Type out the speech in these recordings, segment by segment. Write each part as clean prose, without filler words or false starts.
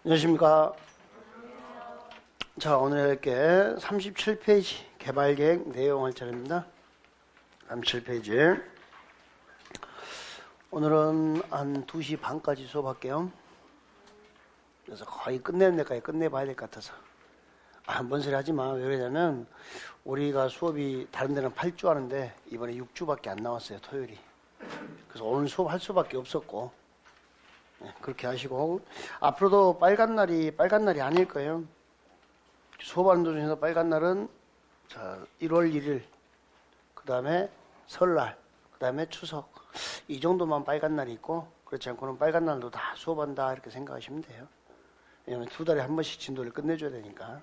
안녕하십니까. 자, 오늘 할게 37페이지 개발계획 내용 할 차례입니다. 37페이지. 오늘은 한 2시 반까지 수업할게요. 그래서 거의 끝내는 데까지 끝내봐야 될 것 같아서. 뭔 소리 하지 마. 왜 그러냐면 우리가 수업이 다른 데는 8주 하는데 이번에 6주밖에 안 나왔어요. 토요일이. 그래서 오늘 수업할 수밖에 없었고, 그렇게 하시고, 앞으로도 빨간 날이 아닐 거예요. 수업하는 도중에서 빨간 날은 1월 1일, 그 다음에 설날, 그 다음에 추석, 이 정도만 빨간 날이 있고, 그렇지 않고는 빨간 날도 다 수업한다 이렇게 생각하시면 돼요. 왜냐면 2달에 한 번씩 진도를 끝내줘야 되니까.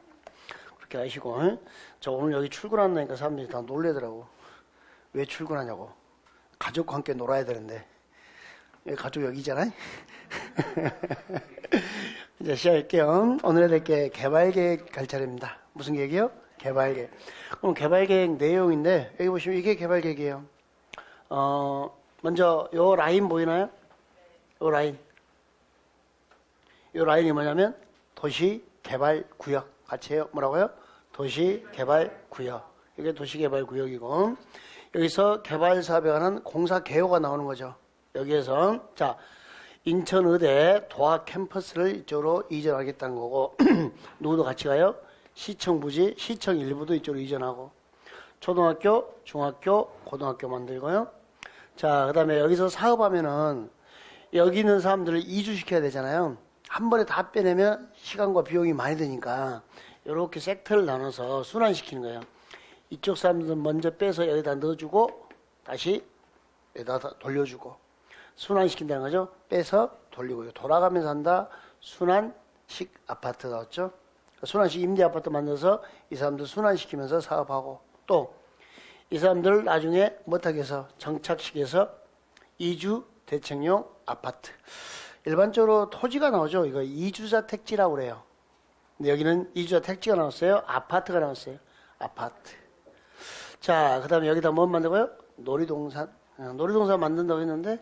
그렇게 하시고, 저 오늘 여기 출근한다니까 사람들이 다 놀래더라고. 왜 출근하냐고. 가족과 함께 놀아야 되는데. 가족 여기잖아요. 이제 시작할게요. 오늘 해야 될 게 개발계획 갈 차례입니다. 무슨 계획이요? 개발계획. 그럼 개발계획 내용인데, 여기 보시면 이게 개발계획이에요. 먼저 요 라인 보이나요? 요 라인. 요 라인이 뭐냐면 도시개발구역. 같이 해요. 뭐라고요? 도시개발구역. 이게 도시개발구역이고, 여기서 개발사업에 관한 공사개요가 나오는 거죠. 여기에서 자, 인천의대 도합 캠퍼스를 이쪽으로 이전하겠다는 거고, 누구도 같이 가요? 시청 부지, 시청 일부도 이쪽으로 이전하고, 초등학교, 중학교, 고등학교 만들고요. 자, 그 다음에 여기서 사업하면은 여기 있는 사람들을 이주시켜야 되잖아요. 한 번에 다 빼내면 시간과 비용이 많이 드니까 이렇게 섹터를 나눠서 순환시키는 거예요. 이쪽 사람들은 먼저 빼서 여기다 넣어주고 다시 여기다 돌려주고 순환시킨다는 거죠. 빼서 돌리고 돌아가면서 한다. 순환식 아파트 나왔죠. 순환식 임대 아파트 만들어서 이 사람들 순환시키면서 사업하고, 또 이 사람들 나중에 못하게 해서 정착시켜서 이주 대책용 아파트. 일반적으로 토지가 나오죠. 이거 이주자 택지라고 그래요. 근데 여기는 이주자 택지가 나왔어요. 아파트가 나왔어요. 아파트. 자, 그 다음에 여기다 뭐 만들고요? 놀이동산. 놀이동산 만든다고 했는데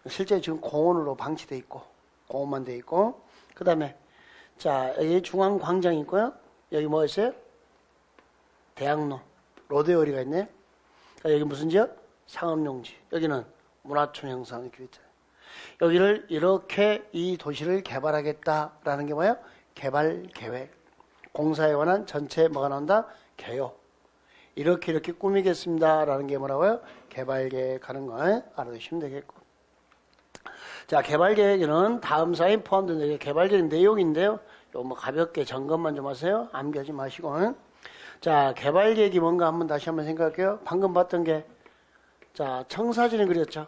실제 지금 공원으로 방치돼 있고, 공원만 돼 있고, 그 다음에 자, 여기 중앙광장이 있고요. 여기 뭐 있어요? 대학로, 로데오리가 있네요. 여기 무슨 지역? 상업용지. 여기는 문화촌 형상 이렇게 있잖아요. 여기를 이렇게 이 도시를 개발하겠다라는 게 뭐예요? 개발 계획. 공사에 관한 전체 뭐가 나온다? 개요. 이렇게 꾸미겠습니다라는 게 뭐라고요? 개발 계획하는 거 알아두시면 되겠고. 자, 개발 계획에는 다음 사인 포함된 개발 계획 내용인데요. 요 뭐 가볍게 점검만 좀 하세요. 암기하지 마시고. 자, 개발 계획이 뭔가 다시 한번 생각할게요. 방금 봤던 게, 자, 청사진을 그렸죠.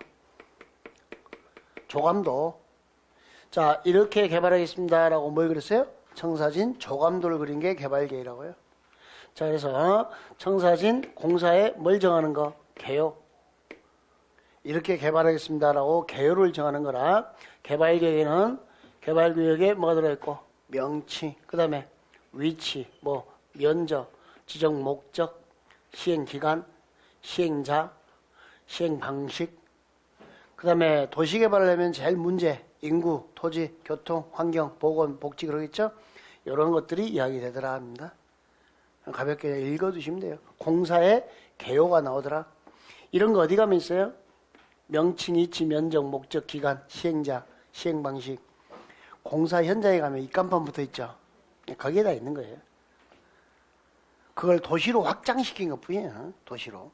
조감도. 자, 이렇게 개발하겠습니다라고 뭘 그렸어요? 청사진 조감도를 그린 게 개발 계획이라고요. 자, 그래서 청사진 공사에 뭘 정하는 거? 개요. 이렇게 개발하겠습니다라고 개요를 정하는 거라. 개발계획에는 개발구역에 뭐가 들어있고, 명치, 그 다음에 위치, 뭐 면적, 지정 목적, 시행기간, 시행자, 시행방식, 그 다음에 도시개발을 하면 제일 문제, 인구, 토지, 교통, 환경, 보건, 복지 그러겠죠? 이런 것들이 이야기되더라 합니다. 가볍게 읽어두시면 돼요. 공사에 개요가 나오더라. 이런 거 어디 가면 있어요? 명칭, 위치, 면적, 목적, 기간, 시행자, 시행방식. 공사 현장에 가면 입간판 붙어 있죠. 거기에 다 있는 거예요. 그걸 도시로 확장시킨 것 뿐이에요. 도시로.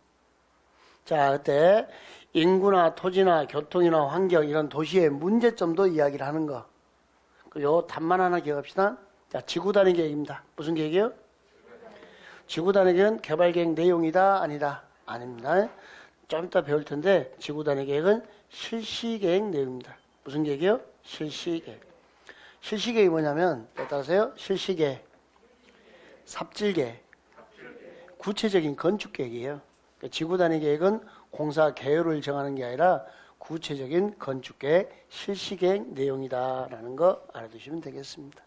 자, 그때 인구나 토지나 교통이나 환경 이런 도시의 문제점도 이야기를 하는 거. 요 답만 하나 기억합시다. 자, 지구단위 계획입니다. 무슨 계획이요? 지구단위 계획은 개발계획 내용이다? 아니다? 아닙니다. 좀 이따 배울 텐데 지구단위 계획은 실시계획 내용입니다. 무슨 계획이요? 실시계획. 실시계획이 뭐냐면 따라서요. 실시계획, 삽질계획, 구체적인 건축계획이에요. 그러니까 지구단위 계획은 공사 개요를 정하는 게 아니라 구체적인 건축계획, 실시계획 내용이다라는 거 알아두시면 되겠습니다.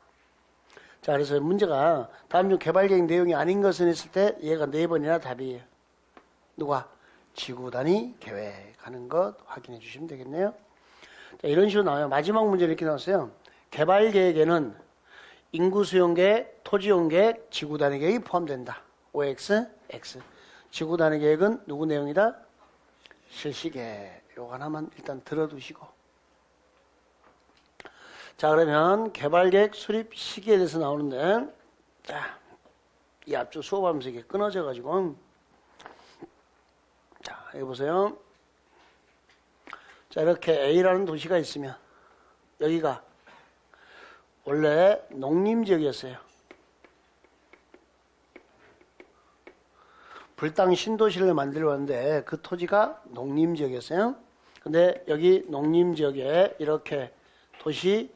자, 그래서 문제가 다음 중 개발계획 내용이 아닌 것은 있을 때 얘가 4번이나 답이에요. 누가? 지구단위 계획하는 것 확인해 주시면 되겠네요. 자, 이런 식으로 나와요. 마지막 문제는 이렇게 나왔어요. 개발 계획에는 인구 수용 계획, 토지 이용 계획, 지구 단위 계획이 포함된다. OX, X. 지구 단위 계획은 누구 내용이다? 실시 계획. 요거 하나만 일단 들어두시고. 자, 그러면 개발 계획 수립 시기에 대해서 나오는데, 자, 이 앞쪽 수업하면서 이게 끊어져 가지고, 자, 여기 보세요. 자, 이렇게 A라는 도시가 있으면 여기가 원래 농림지역이었어요. 불당 신도시를 만들었는데 그 토지가 농림지역이었어요. 근데 여기 농림지역에 이렇게 도시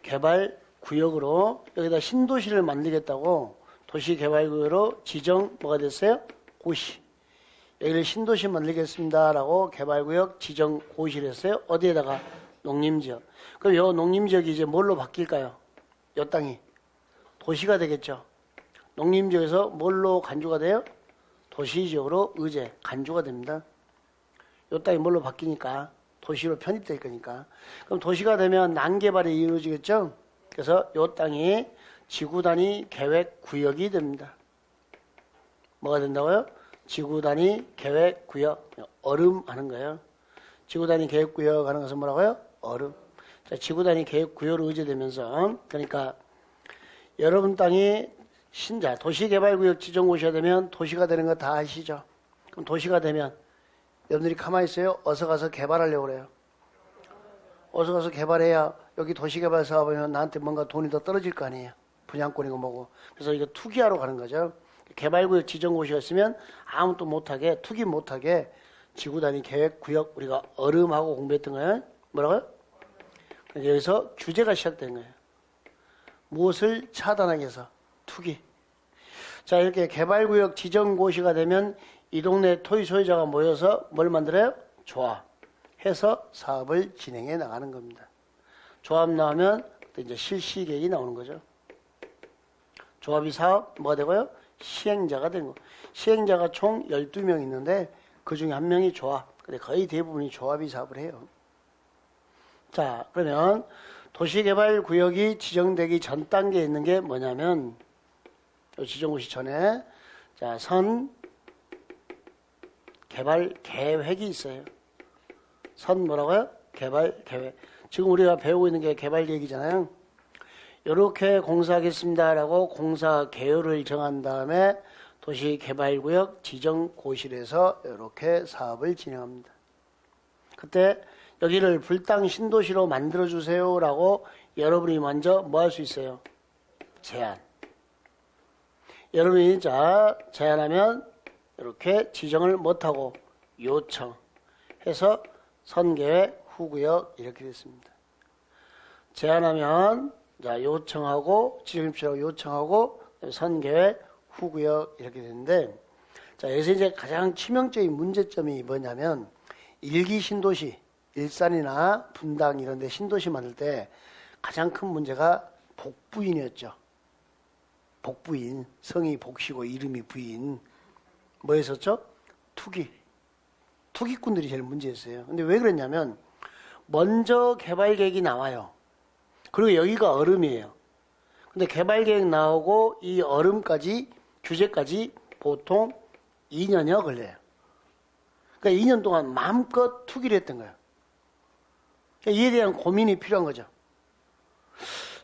개발 구역으로 여기다 신도시를 만들겠다고 도시 개발 구역으로 지정 뭐가 됐어요? 고시. 여기를 신도시 만들겠습니다라고 개발구역 지정 고시를 했어요. 어디에다가? 농림지역. 그럼 요 농림지역이 이제 뭘로 바뀔까요? 요 땅이 도시가 되겠죠. 농림지역에서 뭘로 간주가 돼요? 도시지역으로 의제 간주가 됩니다. 요 땅이 뭘로 바뀌니까 도시로 편입될 거니까. 그럼 도시가 되면 난개발이 이루어지겠죠. 그래서 요 땅이 지구 단위 계획 구역이 됩니다. 뭐가 된다고요? 지구 단위 계획 구역. 얼음 하는 거예요. 지구 단위 계획 구역 하는 것은 뭐라고요? 얼음. 자, 지구 단위 계획 구역으로 의제되면서, 그러니까 여러분 땅이 신자 도시 개발 구역 지정 고시가 되면 도시가 되는 거 다 아시죠? 그럼 도시가 되면 여러분들이 가만히 있어요? 어서 가서 개발하려고 그래요. 어서 가서 개발해야 여기 도시개발 사업하면 나한테 뭔가 돈이 더 떨어질 거 아니에요. 분양권이고 뭐고. 그래서 이거 투기하러 가는 거죠. 개발구역 지정고시가 있으면 아무것도 못하게, 투기 못하게 지구 단위 계획 구역, 우리가 얼음하고 공부했던 거예요. 뭐라고요? 여기서 규제가 시작된 거예요. 무엇을 차단하기 위해서? 투기. 자, 이렇게 개발구역 지정고시가 되면 이 동네 토지 소유자가 모여서 뭘 만들어요? 조합. 해서 사업을 진행해 나가는 겁니다. 조합 나오면 이제 실시 계획이 나오는 거죠. 조합이 사업 뭐가 되고요? 시행자가 된 거. 시행자가 총 12명 있는데 그 중에 한 명이 조합. 근데 거의 대부분이 조합이 사업을 해요. 자, 그러면 도시개발구역이 지정되기 전 단계에 있는 게 뭐냐면 지정고시 전에 자, 선 개발 계획이 있어요. 선 뭐라고요? 개발 계획. 지금 우리가 배우고 있는 게 개발 계획이잖아요. 이렇게 공사하겠습니다라고 공사 개요를 정한 다음에 도시개발구역 지정고시에서 이렇게 사업을 진행합니다. 그때 여기를 불당 신도시로 만들어주세요라고 여러분이 먼저 뭐 할 수 있어요? 제안. 여러분이 자 제안하면 이렇게 지정을 못하고 요청해서 선계획 후구역 이렇게 됐습니다. 제안하면 자 요청하고 지정입시라고 요청하고 선계획 후구역 이렇게 되는데 자 여기서 이제 가장 치명적인 문제점이 뭐냐면 일기 신도시 일산이나 분당 이런 데 신도시 만들 때 가장 큰 문제가 복부인이었죠. 복부인 성이 복시고 이름이 부인 뭐였었죠? 투기꾼들이 제일 문제였어요. 근데 왜 그랬냐면 먼저 개발계획이 나와요. 그리고 여기가 얼음이에요. 근데 개발계획 나오고 이 얼음까지 규제까지 보통 2년여 걸려요. 그러니까 2년 동안 마음껏 투기를 했던 거예요. 그러니까 이에 대한 고민이 필요한 거죠.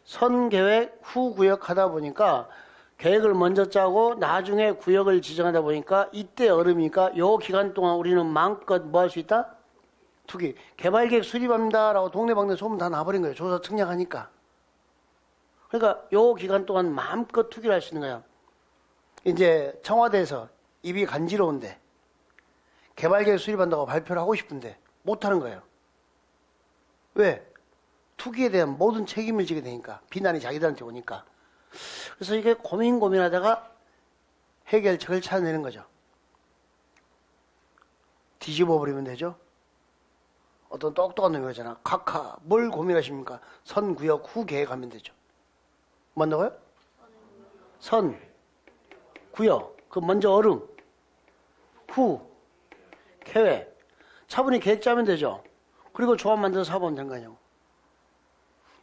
선계획 후 구역 하다 보니까 계획을 먼저 짜고 나중에 구역을 지정하다 보니까 이때 얼음이니까 요 기간 동안 우리는 마음껏 뭐 할 수 있다? 투기. 개발계획 수립합니다라고 동네방네 소문 다 나버린 거예요. 조사 청약하니까. 그러니까 요 기간 동안 마음껏 투기를 할 수 있는 거야. 이제 청와대에서 입이 간지러운데 개발계획 수립한다고 발표를 하고 싶은데 못하는 거예요. 왜? 투기에 대한 모든 책임을 지게 되니까. 비난이 자기들한테 오니까. 그래서 이게 고민하다가 해결책을 찾아내는 거죠. 뒤집어 버리면 되죠. 어떤 똑똑한 놈이 그러잖아. 카카 뭘 고민하십니까? 선구역 후 계획하면 되죠. 뭔다고요? 선 구역 그 먼저 얼음 후 계획 차분히 계획 짜면 되죠. 그리고 조합 만들어서 사업하면 되는 거 아니에요.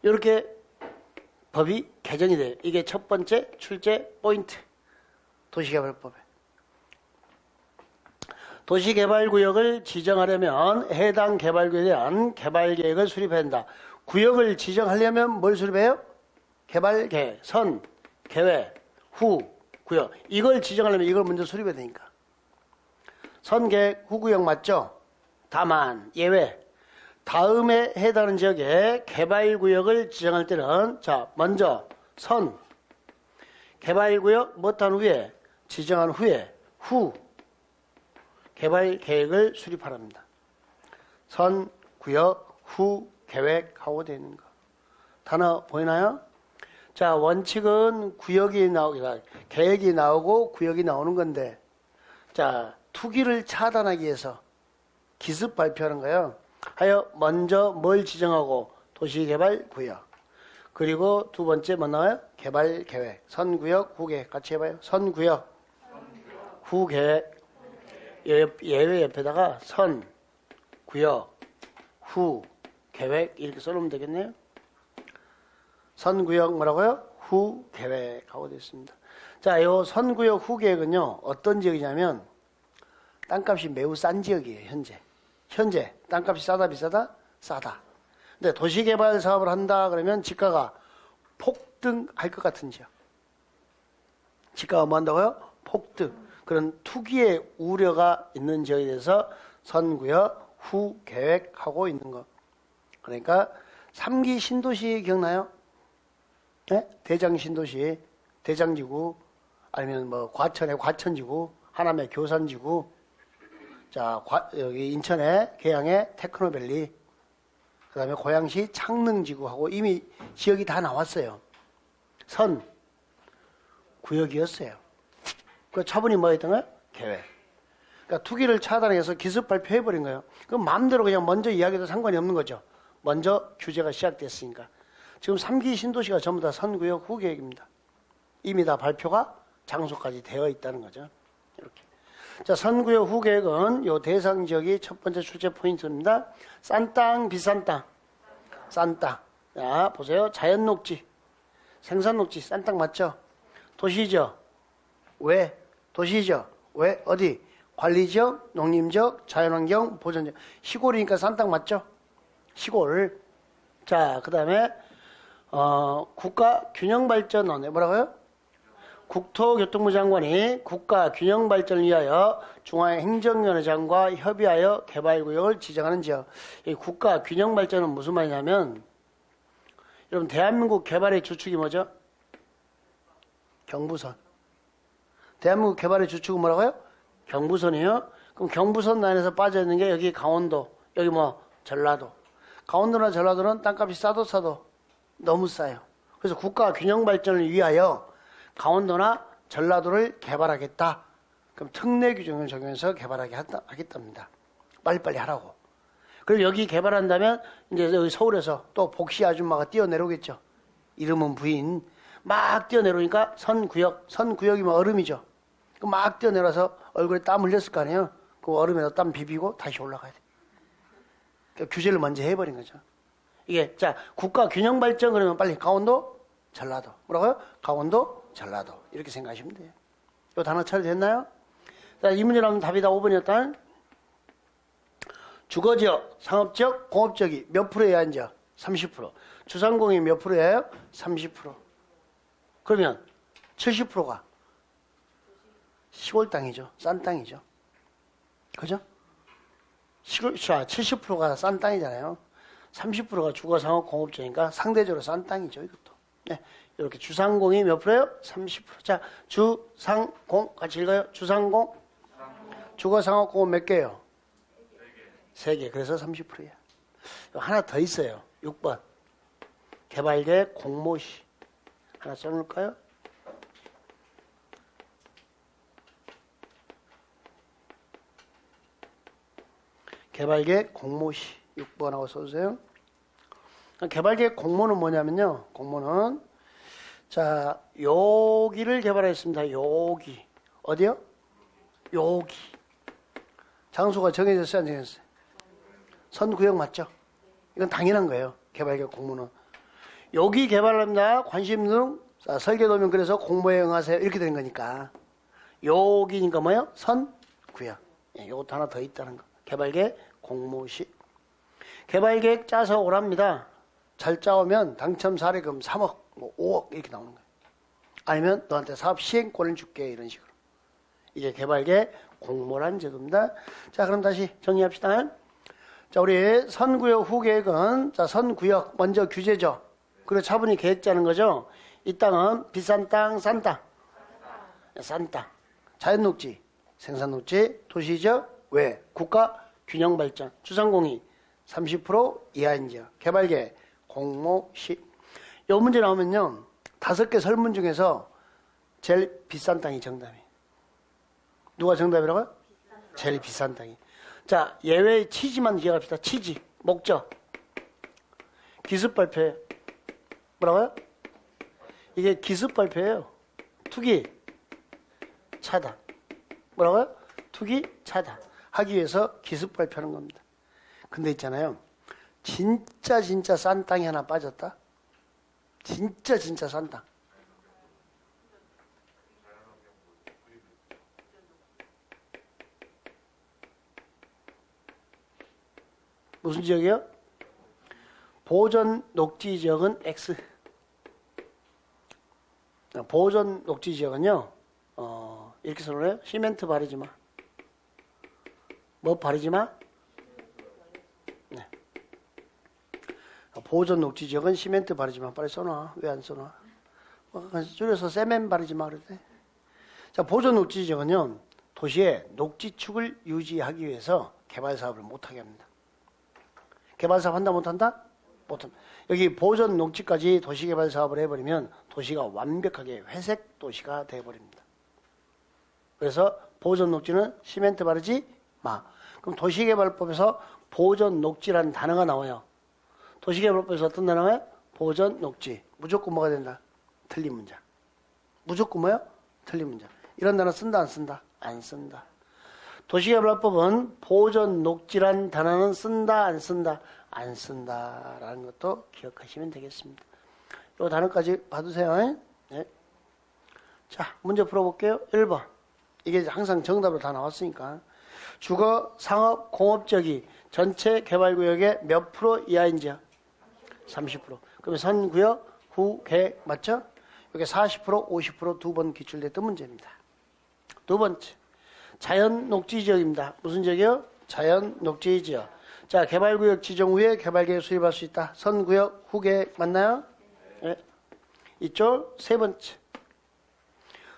이렇게 법이 개정이 돼요. 이게 첫 번째 출제 포인트. 도시개발법에. 도시개발구역을 지정하려면 해당 개발구역에 대한 개발계획을 수립해야 한다. 구역을 지정하려면 뭘 수립해요? 개발계획, 선, 계획, 후, 구역. 이걸 지정하려면 이걸 먼저 수립해야 되니까. 선, 계획, 후, 구역 맞죠? 다만 예외. 다음에 해당하는 지역에 개발구역을 지정할 때는 자 먼저 선, 개발구역 못한 후에 지정한 후에 후 개발계획을 수립하랍니다. 선, 구역, 후 계획하고 되어 있는 거. 단어 보이나요? 자, 원칙은 구역이 계획이 나오고 구역이 나오는 건데, 자, 투기를 차단하기 위해서 기습 발표하는 거예요. 하여 먼저 뭘 지정하고 도시개발구역. 그리고 두 번째 뭐 나와요? 개발계획. 선구역, 후계획. 같이 해봐요. 선구역, 후계획. 예외 옆에다가 선, 구역, 후, 계획 이렇게 써놓으면 되겠네요. 선구역 뭐라고요? 후 계획하고 되어 있습니다. 자, 요 선구역 후 계획은요 어떤 지역이냐면 땅값이 매우 싼 지역이에요. 현재 땅값이 싸다 비싸다? 싸다. 근데 도시개발 사업을 한다 그러면 지가가 폭등할 것 같은 지역. 지가가 뭐 한다고요? 폭등. 그런 투기의 우려가 있는 지역에 대해서 선구역 후 계획하고 있는 것. 그러니까 3기 신도시 기억나요? 네? 대장 신도시, 대장지구, 아니면 뭐 과천의 과천지구, 하남의 교산지구, 자 여기 인천의 계양의 테크노밸리, 그 다음에 고양시 창릉지구하고 이미 지역이 다 나왔어요. 선 구역이었어요. 그 처분이 뭐였던 거예요? 계획. 그러니까 투기를 차단해서 기습 발표해버린 거예요. 그럼 마음대로 그냥 먼저 이야기해도 상관이 없는 거죠. 먼저 규제가 시작됐으니까. 지금 3기 신도시가 전부 다 선구역 후계획입니다. 이미 다 발표가 장소까지 되어 있다는 거죠. 이렇게. 자, 선구역 후계획은 요 대상 지역이 첫 번째 출제 포인트입니다. 싼 땅, 비싼 땅. 싼 땅. 자, 보세요. 자연 녹지, 생산 녹지, 싼 땅 맞죠? 도시죠? 왜? 도시죠? 왜? 어디? 관리지역, 농림지역, 자연환경, 보전지역. 시골이니까 싼 땅 맞죠? 시골. 자, 그 다음에 국가균형발전원에 뭐라고요? 국토교통부 장관이 국가균형발전을 위하여 중앙행정위원회장과 협의하여 개발구역을 지정하는 지역. 이 국가균형발전은 무슨 말이냐면, 여러분 대한민국 개발의 주축이 뭐죠? 경부선. 대한민국 개발의 주축은 뭐라고요? 경부선이요. 그럼 경부선 라인에서 빠져있는 게 여기 강원도, 여기 뭐 전라도. 강원도나 전라도는 땅값이 싸도 너무 싸요. 그래서 국가 균형 발전을 위하여 강원도나 전라도를 개발하겠다. 그럼 특례 규정을 적용해서 개발하게 하겠답니다. 빨리빨리 하라고. 그리고 여기 개발한다면 이제 여기 서울에서 또 복시 아줌마가 뛰어내려오겠죠. 이름은 부인. 막 뛰어내려오니까 선구역이면 얼음이죠. 막 뛰어내려서 얼굴에 땀 흘렸을 거 아니에요. 그 얼음에다 땀 비비고 다시 올라가야 돼. 그러니까 규제를 먼저 해버린 거죠. 이게 자 국가 균형 발전 그러면 빨리 강원도, 전라도. 뭐라고요? 강원도, 전라도. 이렇게 생각하시면 돼요. 이 단어 처리됐나요? 자, 이 문제는 답이 다 5번이었다. 주거지역, 상업지역, 공업지역이 몇 프로예요? 앉아? 30%. 주상공이 몇 프로예요? 30%. 그러면 70%가 시골 땅이죠. 싼 땅이죠. 그죠? 70%가 싼 땅이잖아요. 30%가 주거, 상업, 공업지니까 상대적으로 싼 땅이죠. 이것도. 네, 이렇게 주상공이 몇 프로예요? 30%. 자, 주상공 같이 읽어요. 주상공. 주거, 상업, 공업 몇 개예요? 3개. 그래서 30%예요. 하나 더 있어요. 6번. 개발계획 공모시. 하나 써놓을까요? 개발계획 공모시 6번하고 써주세요. 개발계획 공모는 뭐냐면요. 공모는 자 여기를 개발했습니다. 여기 어디요? 여기 장소가 정해졌어요? 안 정해졌어요? 선구역 맞죠? 이건 당연한 거예요. 개발계획 공모는 여기 개발합니다. 관심 등 설계도면 그래서 공모에 응하세요. 이렇게 된 거니까. 여기니까 뭐예요? 선구역. 예, 요것도 하나 더 있다는 거. 개발계획 공모시. 개발계획 짜서 오랍니다. 잘 짜오면 당첨 사례금 3억, 뭐 5억 이렇게 나오는 거예요. 아니면 너한테 사업 시행권을 줄게 이런 식으로. 이게 개발계획 공모란 제도입니다. 자, 그럼 다시 정리합시다. 자, 우리 선구역 후계획은 자, 선구역 먼저 규제죠. 그리고 차분히 계획 짜는 거죠. 이 땅은 비싼 땅, 싼 땅. 싼 땅. 자연녹지, 생산녹지, 도시지역, 왜? 국가 균형 발전, 주상공의 30% 이하인 지역, 개발계획, 공모시. 이 문제 나오면요. 5개 설문 중에서 제일 비싼 땅이 정답이에요. 누가 정답이라고요? 제일 비싼 땅이. 자, 예외의 취지만 기억합시다. 취지, 목적. 기습 발표예요. 뭐라고요? 이게 기습 발표예요. 투기, 차단. 뭐라고요? 투기, 차단. 하기 위해서 기습 발표하는 겁니다. 근데 있잖아요. 진짜 싼 땅이 하나 빠졌다? 진짜 싼 땅. 무슨 지역이요? 보전 녹지 지역은 X. 보전 녹지 지역은요, 이렇게 설명해요. 시멘트 바르지 마. 뭐 바르지 마? 네. 보전 녹지 지역은 시멘트 바르지 마. 빨리 써놔. 왜 안 써놔? 줄여서 세멘 바르지 마. 그러대. 자, 보전 녹지 지역은요, 도시의 녹지축을 유지하기 위해서 개발 사업을 못하게 합니다. 개발 사업 한다 못한다? 못한다. 여기 보전 녹지까지 도시개발 사업을 해버리면 도시가 완벽하게 회색 도시가 되어버립니다. 그래서 보전 녹지는 시멘트 바르지 마. 그럼 도시개발법에서 보전 녹지라는 단어가 나와요. 도시개발법에서 어떤 단어예요? 보전 녹지. 무조건 뭐가 된다? 틀린 문장. 무조건 뭐요? 틀린 문장. 이런 단어 쓴다 안 쓴다? 안 쓴다. 도시개발법은 보전 녹지란 단어는 쓴다 안 쓴다? 안 쓴다라는 것도 기억하시면 되겠습니다. 이 단어까지 봐두세요. 네. 자, 문제 풀어볼게요. 1번. 이게 항상 정답으로 다 나왔으니까. 주거, 상업, 공업지역이 전체 개발구역의 몇 프로 이하인지요? 30%. 그러면 선구역, 후계획 맞죠? 이게 40%, 50% 두 번 기출됐던 문제입니다. 두 번째. 자연 녹지 지역입니다. 무슨 지역이요? 자연 녹지 지역. 자, 개발구역 지정 후에 개발계획 수립할 수 있다. 선구역, 후계획 맞나요? 네. 이쪽 세 번째.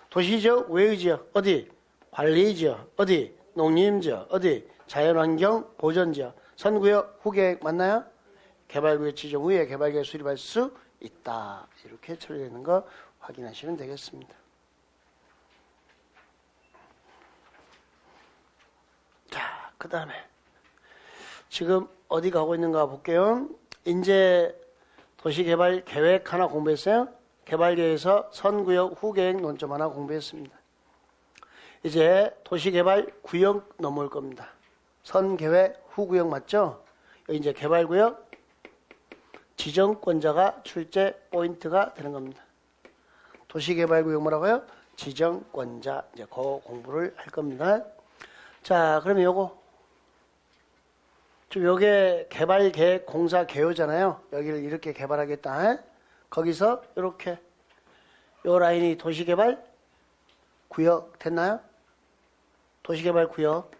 도시지역, 외의지역 어디? 관리지역 어디? 농림지역 어디? 자연환경 보전지역. 선구역, 후계획 맞나요? 개발구역 지정 후에 개발계획 수립할 수 있다. 이렇게 처리되는 거 확인하시면 되겠습니다. 자, 그 다음에 지금 어디 가고 있는가 볼게요. 이제 도시개발 계획 하나 공부했어요. 개발계획에서 선구역 후계획 논점 하나 공부했습니다. 이제 도시개발 구역 넘어올 겁니다. 선계획 후구역 맞죠? 여기 이제 개발구역 지정권자가 출제 포인트가 되는 겁니다. 도시개발구역 뭐라고요? 지정권자. 이제 그 공부를 할 겁니다. 자, 그러면 요거. 좀 요게 개발계획 공사 개요잖아요. 여기를 이렇게 개발하겠다. 거기서 이렇게 요 라인이 도시개발 구역 됐나요? 도시개발 구역.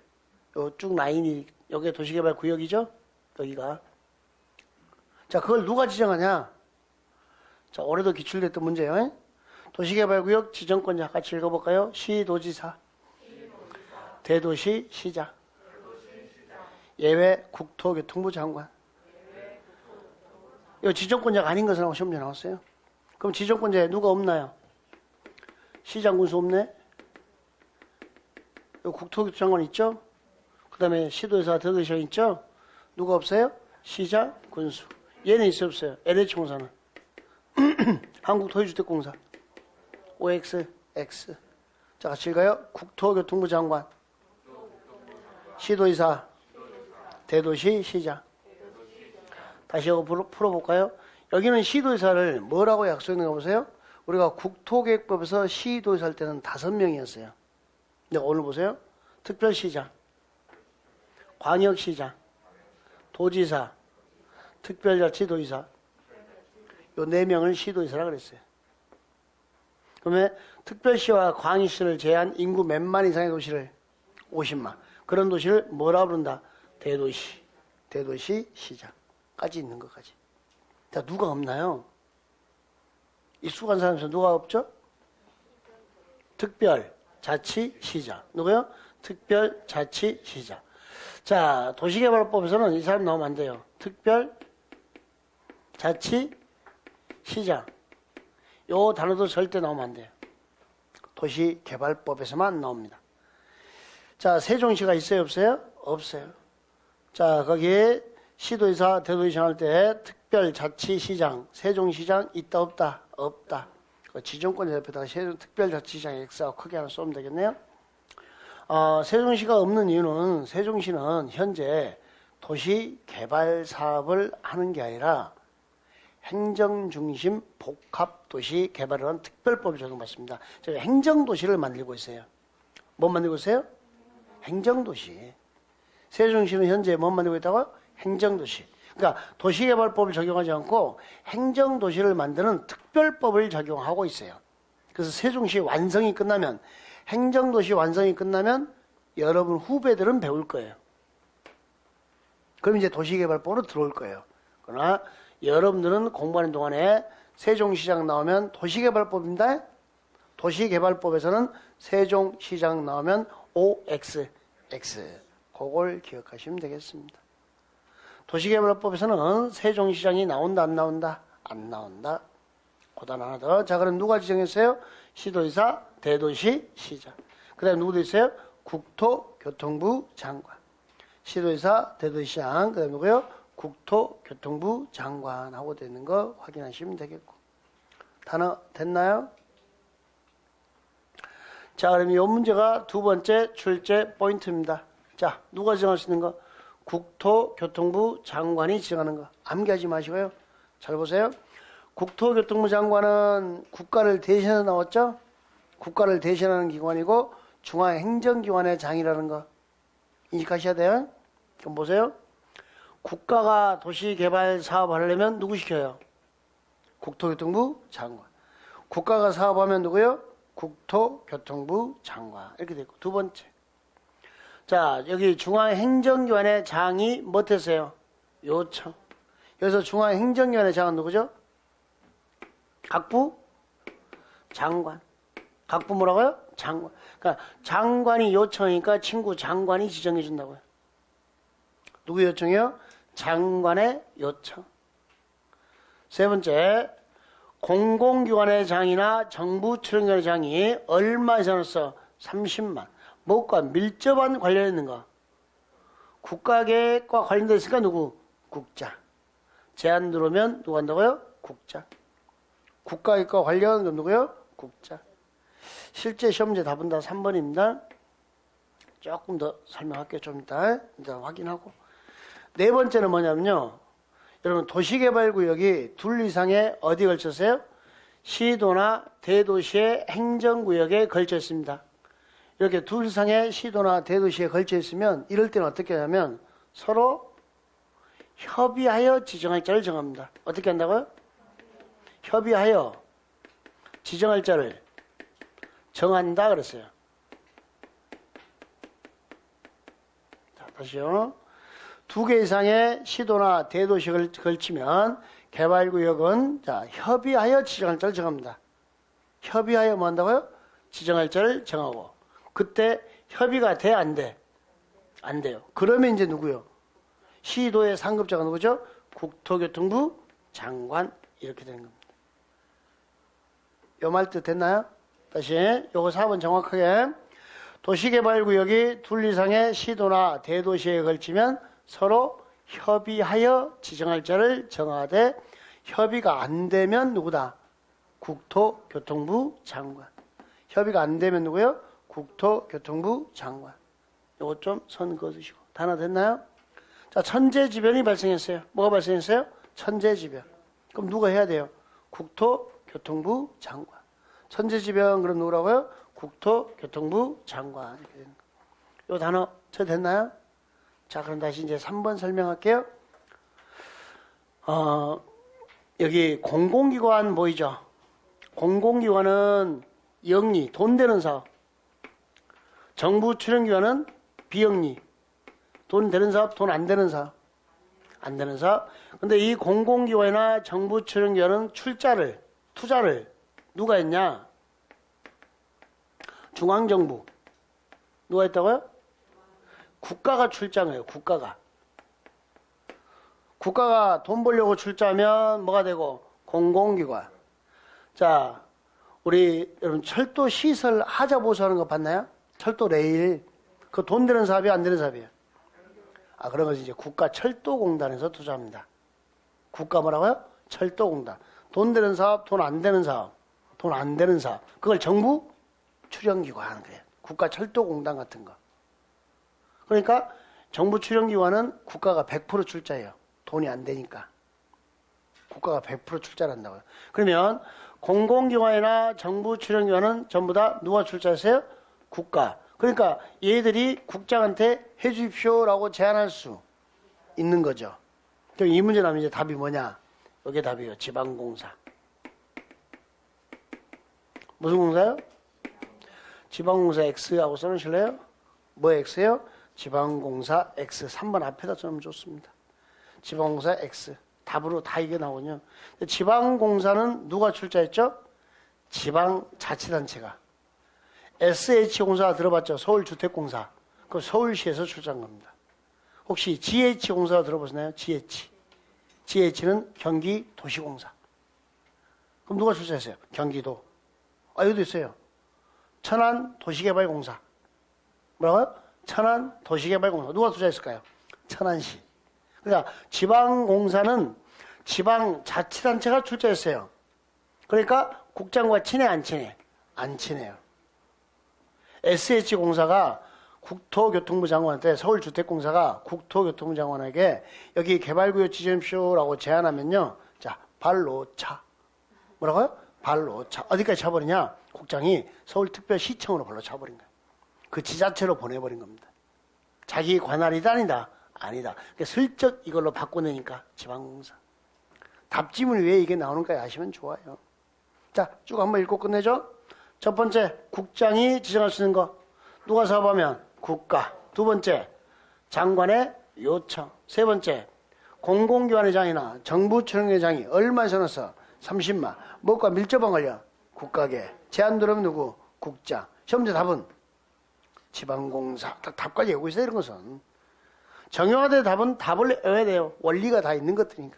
요 쭉 라인이 여기 도시개발 구역이죠? 여기가. 자, 그걸 누가 지정하냐? 자, 올해도 기출됐던 문제예요. 도시개발구역 지정권자 같이 읽어볼까요? 시도지사, 대도시 시장, 예외 국토교통부 장관. 이거 지정권자가 아닌 것은 시험에 나왔어요. 그럼 지정권자에 누가 없나요? 시장 군수 없네. 요 국토교통부 장관 있죠? 그 다음에 시도지사 대도시장 있죠? 누가 없어요? 시장 군수. 얘는 있어 없어요? LH공사는. 한국토지주택공사. OX, X. 자, 같이 읽어요. 국토교통부 장관, 시도지사, 대도시 시장. 다시 이거 풀어볼까요? 여기는 시도의사를 뭐라고 약속했는가 보세요. 우리가 국토계획법에서 시도의사 할 때는 5명이었어요. 근데 오늘 보세요. 특별시장, 광역시장, 도지사, 특별자치도의사 요 4명을 시도의사라고 그랬어요. 그러면 특별시와 광역시를 제한 인구 몇만 이상의 도시를 50만 그런 도시를 뭐라 부른다? 대도시, 대도시 시장까지 있는 것까지. 자, 누가 없나요? 익숙한 사람 중에 누가 없죠? 특별자치시장. 누구요? 특별자치시장. 자, 도시개발법에서는 이 사람 나오면 안 돼요. 특별자치시장. 요 단어도 절대 나오면 안 돼요. 도시개발법에서만 나옵니다. 자, 세종시가 있어요? 없어요? 없어요. 자, 거기에 시도의사, 대도시장 할 때 특별자치시장, 세종시장 있다 없다? 없다. 그 지정권 옆에다가 특별자치시장 X하고 크게 하나 쏘면 되겠네요. 세종시가 없는 이유는 세종시는 현재 도시개발 사업을 하는 게 아니라 행정중심 복합도시 개발이라는 특별법을 적용받습니다. 저희가 행정도시를 만들고 있어요. 뭐 만들고 있어요? 행정도시. 세종시는 현재 뭐 만들고 있다고요? 행정도시. 그러니까 도시개발법을 적용하지 않고 행정도시를 만드는 특별법을 적용하고 있어요. 그래서 세종시 완성이 끝나면 행정도시 완성이 끝나면 여러분 후배들은 배울 거예요. 그럼 이제 도시개발법으로 들어올 거예요. 그러나 여러분들은 공부하는 동안에 세종시장 나오면 도시개발법입니다. 도시개발법에서는 세종시장 나오면 OX, X. 그걸 기억하시면 되겠습니다. 도시개발법에서는 세종시장이 나온다, 안 나온다? 안 나온다. 고단 하나 더. 자, 그럼 누가 지정했어요? 시도의사, 대도시, 시장. 그 다음에 누구도 있어요? 국토교통부 장관. 시도의사, 대도시장. 그 다음에 누구요? 국토교통부 장관하고 되는 거 확인하시면 되겠고. 단어 됐나요? 자, 그럼 이 문제가 두 번째 출제 포인트입니다. 자, 누가 지정할 수 있는 거? 국토교통부 장관이 지정하는 거. 암기하지 마시고요. 잘 보세요. 국토교통부 장관은 국가를 대신해서 나왔죠? 국가를 대신하는 기관이고 중앙행정기관의 장이라는 거 인식하셔야 돼요. 그럼 보세요. 국가가 도시개발 사업을 하려면 누구 시켜요? 국토교통부 장관. 국가가 사업하면 누구요? 국토교통부 장관. 이렇게 되고 두 번째. 자, 여기 중앙행정기관의 장이 못했어요. 요청. 여기서 중앙행정기관의 장은 누구죠? 각부 장관. 각부 뭐라고요? 장관. 그러니까 장관이 요청이니까 친구 장관이 지정해 준다고요. 누구 요청이요? 장관의 요청. 세 번째, 공공기관의 장이나 정부 출연기관의 장이 얼마 이상으로서 30만. 무엇과 밀접한 관련 있는 거. 국가계획과 관련되어 있으니까 누구? 국장. 제안 들어오면 누가 한다고요? 국장. 국가계획과 관련한 건 누구요? 국장. 실제 시험문제 답은 다 3번입니다. 조금 더 설명할게요. 좀 이따 확인하고. 네 번째는 뭐냐면요. 여러분 도시개발구역이 둘 이상의 어디에 걸쳤어요? 시도나 대도시의 행정구역에 걸쳐 있습니다. 이렇게 둘 이상의 시도나 대도시에 걸쳐 있으면 이럴 때는 어떻게 하냐면 서로 협의하여 지정할 자를 정합니다. 어떻게 한다고요? 협의하여 지정할 자를 정한다 그랬어요. 자, 다시요. 2개 이상의 시도나 대도시를 걸치면 개발구역은 자, 협의하여 지정할 자를 정합니다. 협의하여 뭐 한다고요? 지정할 자를 정하고 그때 협의가 돼? 안 돼? 안 돼요. 그러면 이제 누구요? 시도의 상급자가 누구죠? 국토교통부 장관 이렇게 되는 겁니다. 요 말 뜻 됐나요? 다시 요거 4번 정확하게 도시개발구역이 둘 이상의 시도나 대도시에 걸치면 서로 협의하여 지정할 자를 정하되 협의가 안 되면 누구다? 국토교통부 장관. 협의가 안 되면 누구요? 국토교통부 장관. 요거 좀 선 그어두시고. 단어 됐나요? 자, 천재지변이 발생했어요. 뭐가 발생했어요? 천재지변. 그럼 누가 해야 돼요? 국토교통부 장관. 천재지변 그럼 누구라고요? 국토교통부 장관. 이렇게 되는 거예요. 이 단어 처됐나요? 자, 그럼 다시 이제 3번 설명할게요. 여기 공공기관 보이죠? 공공기관은 영리, 돈 되는 사업. 정부 출연기관은 비영리, 돈 되는 사업, 돈 안 되는 사업. 안 되는 사업. 근데 이 공공기관이나 정부 출연기관은 투자를 누가 했냐? 중앙정부. 누가 했다고요? 국가가 출자해요. 국가가 돈 벌려고 출자하면 뭐가 되고? 공공기관. 자, 우리 여러분 철도 시설 하자 보수하는 거 봤나요? 철도 레일. 그 돈 되는 사업이 안 되는 사업이에요. 그런 것이 이제 국가철도공단에서 투자합니다. 국가 뭐라고요? 철도공단. 돈 되는 사업, 돈 안 되는 사업. 돈 안 되는 사업. 그걸 정부 출연기관 그래요. 국가철도공단 같은 거. 그러니까 정부 출연기관은 국가가 100% 출자해요. 돈이 안 되니까. 국가가 100% 출자를 한다고요. 그러면 공공기관이나 정부 출연기관은 전부 다 누가 출자했어요? 국가. 그러니까 얘들이 국장한테 해 주십시오라고 제안할 수 있는 거죠. 그럼 이 문제 나면 이제 답이 뭐냐? 여기 답이에요. 지방공사. 무슨 공사요? 지방공사 X하고 써놓으실래요? 뭐 X예요? 지방공사 X. 3번 앞에다 써놓으면 좋습니다. 지방공사 X. 답으로 다 이게 나오냐. 지방공사는 누가 출자했죠? 지방자치단체가. SH공사 들어봤죠? 서울주택공사. 그 서울시에서 출자한 겁니다. 혹시 GH공사 들어보셨나요? GH는 경기도시공사. 그럼 누가 출자했어요? 경기도. 여기도 있어요. 천안도시개발공사. 뭐라고요? 천안도시개발공사. 누가 투자했을까요? 천안시. 그러니까 지방공사는 지방자치단체가 출자했어요. 그러니까 국장과 친해 안 친해? 안 친해요. SH공사가 국토교통부 장관한테, 서울주택공사가 국토교통부 장관에게 여기 개발구역 지정쇼라고 제안하면요. 자, 발로 차. 뭐라고요? 발로 차. 어디까지 차버리냐? 국장이 서울특별시청으로 발로 차버린 거예요. 그 지자체로 보내버린 겁니다. 자기 관할이다 아니다? 아니다. 그러니까 슬쩍 이걸로 바꿔내니까 지방공사. 답지문이 왜 이게 나오는가 아시면 좋아요. 자, 쭉 한번 읽고 끝내죠. 첫 번째, 국장이 지정할 수 있는 거. 누가 사업하면? 국가. 두 번째, 장관의 요청. 세 번째, 공공기관회장이나 정부 출연회장이 얼마 전화서 30만. 뭐가 밀접한 걸요? 국가계. 제안 들어오면 누구? 국장. 시험제 답은? 지방공사. 딱 답까지 외우고 있어야 되는 것은. 정형화된 답은 답을 외워야 돼요. 원리가 다 있는 것들이니까.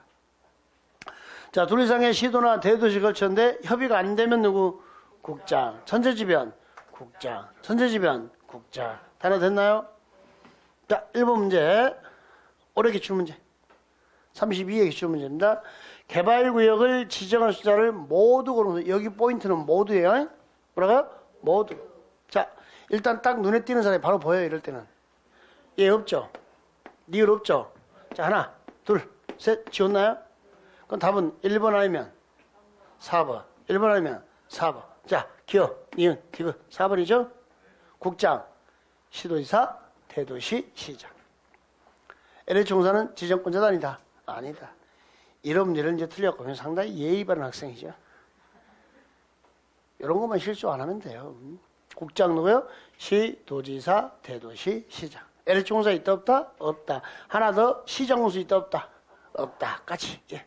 자, 둘 이상의 시도나 대도시 걸쳤는데 협의가 안 되면 누구? 국장. 천재지변. 국장. 천재지변. 국장. 단어 됐나요? 자, 1번 문제. 올해 기출문제. 32의 기출문제입니다. 개발구역을 지정할 숫자를 모두 고르면서, 여기 포인트는 모두예요. 뭐라고요? 모두. 자, 일단 딱 눈에 띄는 사람이 바로 보여요. 이럴 때는. 얘 없죠? 리을 없죠? 자, 하나, 둘, 셋. 지웠나요? 그럼 답은 1번 아니면 4번. 1번 아니면 4번. 자, 기억, 니은, 디귿. 4번이죠? 국장, 시도지사, 대도시, 시장. LH공사는 지정권자도 아니다. 아니다. 이런 문제를 이제 틀렸고 상당히 예의 바른 학생이죠. 이런 것만 실수 안 하면 돼요. 국장 누구요? 시도지사, 대도시, 시장. LH공사 있다 없다? 없다. 하나 더 시장공사 있다 없다? 없다. 까지. 예.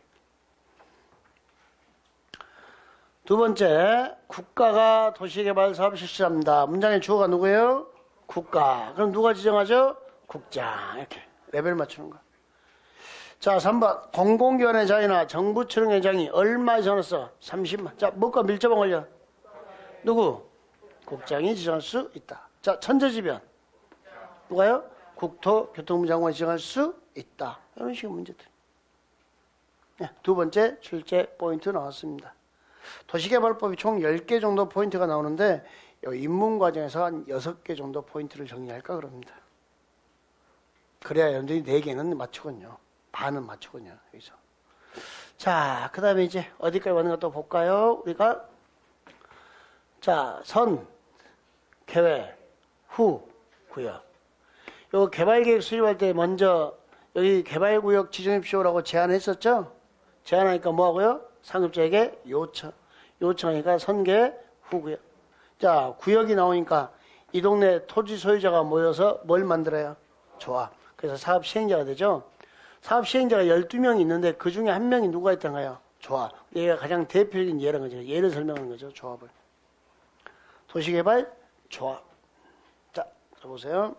두 번째, 국가가 도시개발 사업 실시합니다. 문장의 주어가 누구예요? 국가. 그럼 누가 지정하죠? 국장. 이렇게 레벨 맞추는 거. 자, 3번. 공공기관회장이나 정부 출연회장이 얼마 전화서? 30만. 자, 뭐가 밀접한 걸요? 누구? 국장이 지정할 수 있다. 자, 천재지변. 누가요? 국토교통부 장관이 지정할 수 있다. 이런 식의 문제들. 네, 두 번째 출제 포인트 나왔습니다. 도시개발법이 총 10개 정도 포인트가 나오는데 입문 과정에서 한 6개 정도 포인트를 정리할까 그럽니다. 그래야 여러분들이 4개는 맞추거든요. 반은 맞추거든요. 여기서. 자, 그 다음에 이제 어디까지 왔는가 또 볼까요? 우리가. 자, 선, 계획, 후, 구역. 요 개발계획 수립할 때 먼저 여기 개발구역 지정입시오라고 제안했었죠? 제안하니까 뭐하고요? 상급자에게 요청하니까 선계, 후구역. 자, 구역이 나오니까 이 동네 토지 소유자가 모여서 뭘 만들어요? 조합. 그래서 사업 시행자가 되죠? 사업 시행자가 12명이 있는데 그 중에 한 명이 누가 있던가요? 조합. 얘가 가장 대표적인 예라는 거죠. 예를 설명하는 거죠. 조합을. 도시개발 조합. 자, 보세요.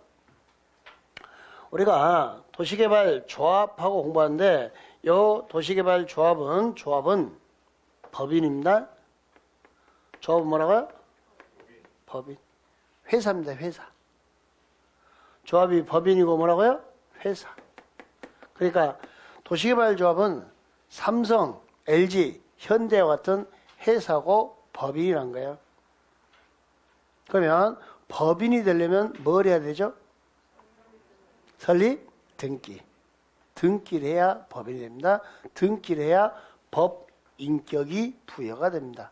우리가 도시개발 조합하고 공부하는데 요 도시개발 조합은 법인입니다. 조합은 뭐라고요? 법인. 회사입니다. 회사. 조합이 법인이고 뭐라고요? 회사. 그러니까 도시개발조합은 삼성, LG, 현대와 같은 회사고 법인이란 거예요. 그러면 법인이 되려면 뭘 해야 되죠? 설립, 등기. 등기를 해야 법인이 됩니다. 등기를 해야 법 인격이 부여가 됩니다.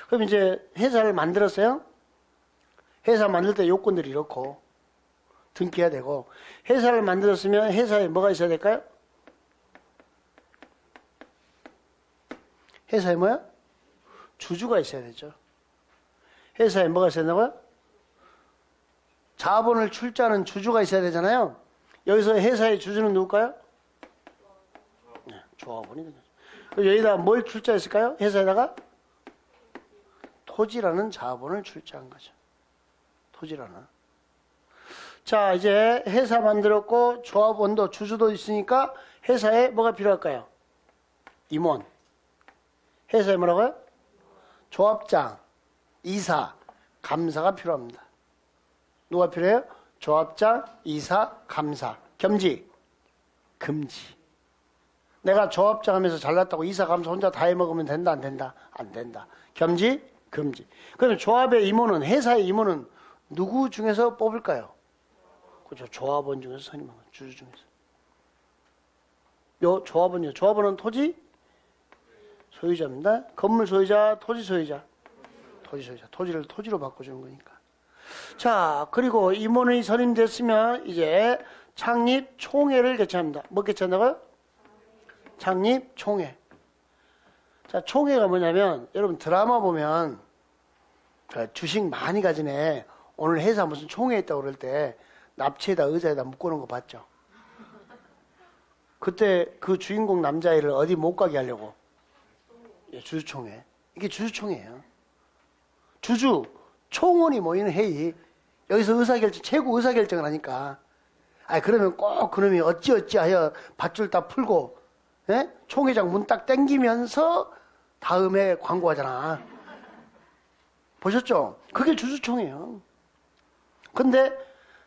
그럼 이제 회사를 만들었어요? 회사 만들 때 요건들이 이렇고 등기해야 되고, 회사를 만들었으면 회사에 뭐가 있어야 될까요? 회사에 뭐야? 주주가 있어야 되죠. 회사에 뭐가 있어야 된다고요? 자본을 출자하는 주주가 있어야 되잖아요. 여기서 회사의 주주는 누굴까요? 네, 조합원이 되죠. 그럼 여기다 뭘 출자했을까요? 회사에다가 토지라는 자본을 출자한 거죠. 토지라는. 자, 이제 회사 만들었고 조합원도 주주도 있으니까 회사에 뭐가 필요할까요? 임원. 회사에 뭐라고요? 조합장, 이사, 감사가 필요합니다. 누가 필요해요? 조합장, 이사, 감사. 겸직, 금지. 내가 조합장 하면서 잘났다고 이사, 감사 혼자 다 해먹으면 된다, 안 된다? 안 된다. 겸직, 금지. 그러면 조합의 임원은, 회사의 임원은 누구 중에서 뽑을까요? 그렇죠. 조합원 중에서 선임한 거죠. 주주 중에서. 요 조합원이요. 조합원은 토지 소유자입니다. 건물 소유자, 토지 소유자. 토지 소유자. 토지를 토지로 바꿔주는 거니까. 자, 그리고 임원이 선임됐으면 이제 창립 총회를 개최합니다. 뭐 개최한다고요? 창립 총회. 자, 총회가 뭐냐면 여러분 드라마 보면 주식 많이 가진 애 오늘 회사 무슨 총회 있다고 그럴 때 납치에다 의자에다 묶어놓은 거 봤죠? 그때 그 주인공 남자애를 어디 못 가게 하려고. 예, 주주총회. 이게 주주총회예요. 주주, 총원이 모이는 회의. 여기서 의사결정, 최고 의사결정을 하니까. 그러면 꼭 그놈이 어찌어찌하여 밧줄 다 풀고, 예? 총회장 문 딱 땡기면서 다음에 광고하잖아. 보셨죠? 그게 주주총회예요. 근데,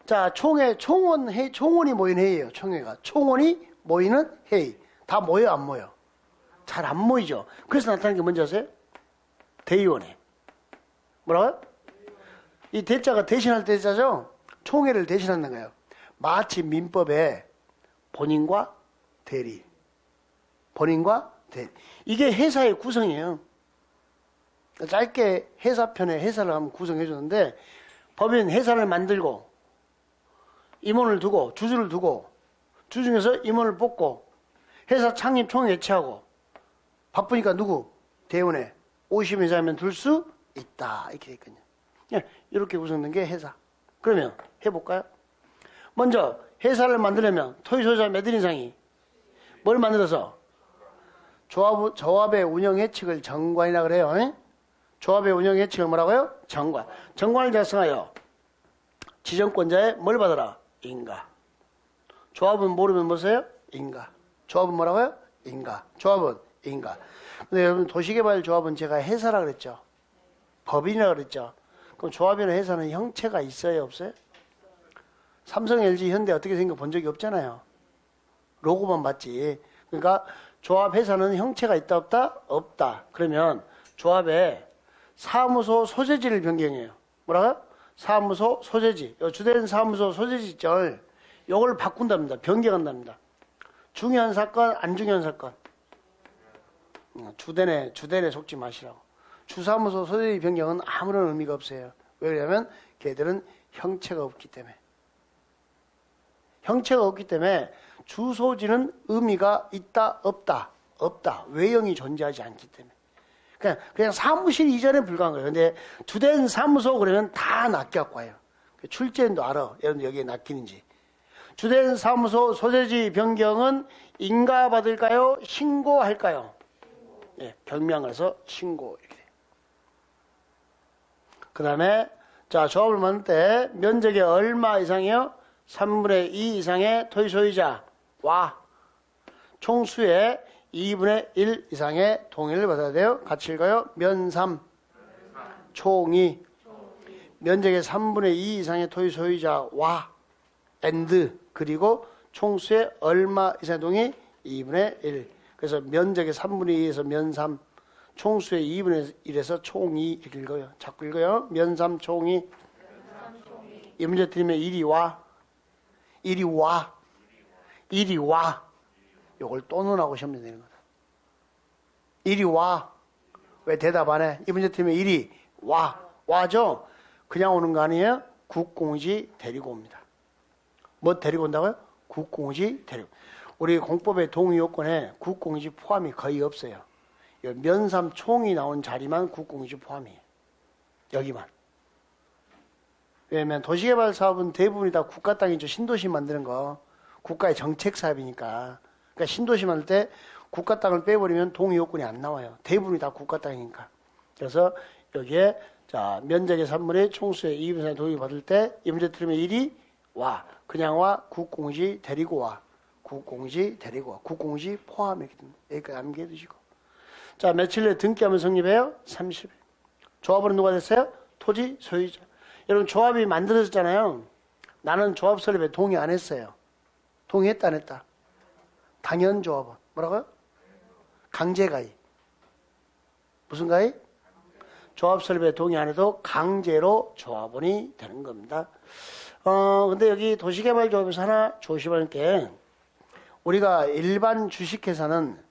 자, 총원이 모이는 회의예요, 총회가. 총원이 모이는 회의. 다 모여, 안 모여? 잘 안 모이죠. 그래서 나타나는 게 뭔지 아세요? 대의원회. 뭐라고요? 이 대자가 대신할 대자죠? 총회를 대신하는 거예요. 마치 민법에 본인과 대리. 본인과 대리. 이게 회사의 구성이에요. 짧게 회사편에 회사를 한번 구성해 줬는데, 법인 회사를 만들고, 임원을 두고, 주주를 두고, 주중에서 임원을 뽑고, 회사 창립 총회 개최하고, 바쁘니까 누구? 대원회. 50회사면 둘 수 있다. 이렇게 돼 있거든요. 이렇게 구성된 게 회사. 그러면 해볼까요? 먼저 회사를 만들려면 토지 소유자 몇 인 이상이 뭘 만들어서? 조합의 운영 예측을 정관이라 그래요. 조합의 운영 예측을 뭐라고요? 정관. 정관을 작성하여 지정권자의 뭘 받아라? 인가. 조합은 모르면 뭐세요? 인가. 조합은 뭐라고요? 인가. 조합은 인가. 근데 여러분 도시개발 조합은 제가 회사라 그랬죠. 법인이라 그랬죠. 그럼 조합이나 회사는 형체가 있어요, 없어요? 삼성, LG, 현대 어떻게 생겨 본 적이 없잖아요. 로고만 봤지. 그러니까 조합 회사는 형체가 있다 없다? 없다. 그러면 조합에 사무소 소재지를 변경해요. 뭐라고요? 사무소 소재지. 주된 사무소 소재지 있죠. 이걸 바꾼답니다. 변경한답니다. 중요한 사건, 안 중요한 사건. 주된에 속지 마시라고. 주사무소 소재지 변경은 아무런 의미가 없어요. 왜냐하면 걔들은 형체가 없기 때문에. 형체가 없기 때문에 주소지는 의미가 있다 없다. 없다. 외형이 존재하지 않기 때문에. 그냥 사무실 이전에 불과한 거예요. 근데 주된 사무소 그러면 다 낚여갖고 와요. 출제인도 알아. 여러분 여기에 낚이는지. 주된 사무소 소재지 변경은 인가받을까요? 신고할까요? 예, 경명을 해서 신고 이렇게 돼요. 그 다음에 자 조합을 만들 때 면적이 얼마 이상이요? 3분의 2 이상의 토지 소유자와 총수의 2분의 1 이상의 동의를 받아야 돼요. 같이 읽어요. 면3 총이 면적의 3분의 2 이상의 토지 소유자와 and 그리고 총수의 얼마 이상의 동의 2분의 1. 그래서 면적의 3분의 2에서 면3 총수의 2분의 1에서 총이 이렇게 읽어요. 자꾸 읽어요. 면3 총이 이 문제 드리면 1이 와. 1이 와. 1이 와. 요걸 또 논하고 시험에 되는 거다. 1이 와. 왜 대답 안 해? 이 문제 틀리면 1이 와. 와죠? 그냥 오는 거 아니에요? 국공지 데리고 옵니다. 뭐 데리고 온다고요? 국공지 데리고. 우리 공법의 동의요건에 국공지 포함이 거의 없어요. 면삼 총이 나온 자리만 국공지 포함이에요. 여기만. 왜냐면 도시개발 사업은 대부분이 다 국가 땅이죠. 신도시 만드는 거. 국가의 정책 사업이니까. 그러니까 신도시 만들 때 국가 땅을 빼버리면 동의 요건이 안 나와요. 대부분이 다 국가 땅이니까. 그래서 여기에 자 면적의 3분의 총수의 2분의 3 동의 받을 때 이 문제 틀리면 1이 와. 그냥 와. 국공지 데리고 와. 국공지 데리고 와. 국공지 포함 이렇게 됩니다. 여기까지 암기해 두시고. 자 며칠 내에 등기하면 성립해요? 30일. 조합원은 누가 됐어요? 토지 소유자. 여러분 조합이 만들어졌잖아요. 나는 조합 설립에 동의 안 했어요. 동의했다 안 했다? 당연 조합원. 뭐라고요? 강제 가입. 무슨 가입? 조합 설립에 동의 안 해도 강제로 조합원이 되는 겁니다. 근데 여기 도시개발조합에서 하나 조심할 게 우리가 일반 주식회사는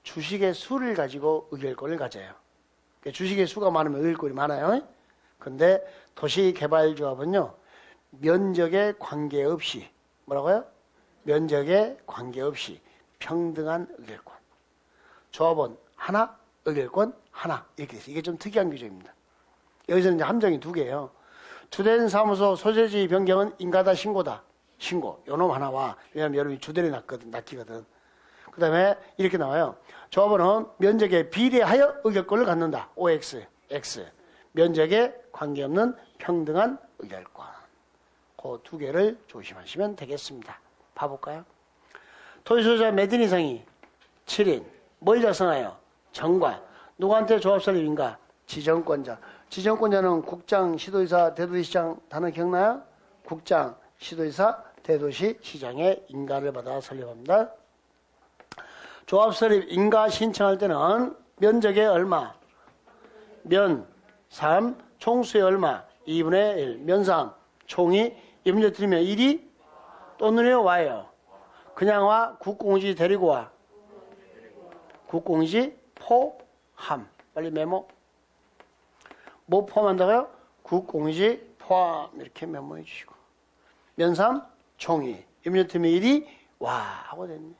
주식의 수를 가지고 의결권을 가져요. 주식의 수가 많으면 의결권이 많아요. 근데 도시개발조합은요, 면적에 관계없이, 뭐라고요? 면적에 관계없이 평등한 의결권. 조합원 하나, 의결권 하나. 이렇게 돼서 이게 좀 특이한 규정입니다. 여기서는 이제 함정이 두 개예요. 주된 사무소 소재지 변경은 인가다 신고다. 신고. 요놈 하나와, 왜냐면 여러분이 주된에 낚이거든. 그 다음에 이렇게 나와요. 조합원은 면적에 비례하여 의결권을 갖는다. OX, X. 면적에 관계없는 평등한 의결권. 그 두 개를 조심하시면 되겠습니다. 봐볼까요? 토지소유자 몇인 이상이 7인. 뭘 작성하여? 정관. 누구한테 조합 설립인가? 지정권자. 지정권자는 국장, 시도지사, 대도시장 단어 기억나요? 국장, 시도지사, 대도시, 시장의 인가를 받아 설립합니다. 조합 설립 인가 신청할 때는 면적의 얼마? 면 3, 총수의 얼마? 2분의 1. 면 3, 총이 이 문제 드리면 1이 또 눈에 와요. 그냥 와. 국공지 데리고 와. 국공지 포함. 빨리 메모. 뭐 포함한다고요? 국공지 포함. 이렇게 메모해 주시고. 면 3, 총이. 이 문제 드리면 1이 와. 하고 됐네.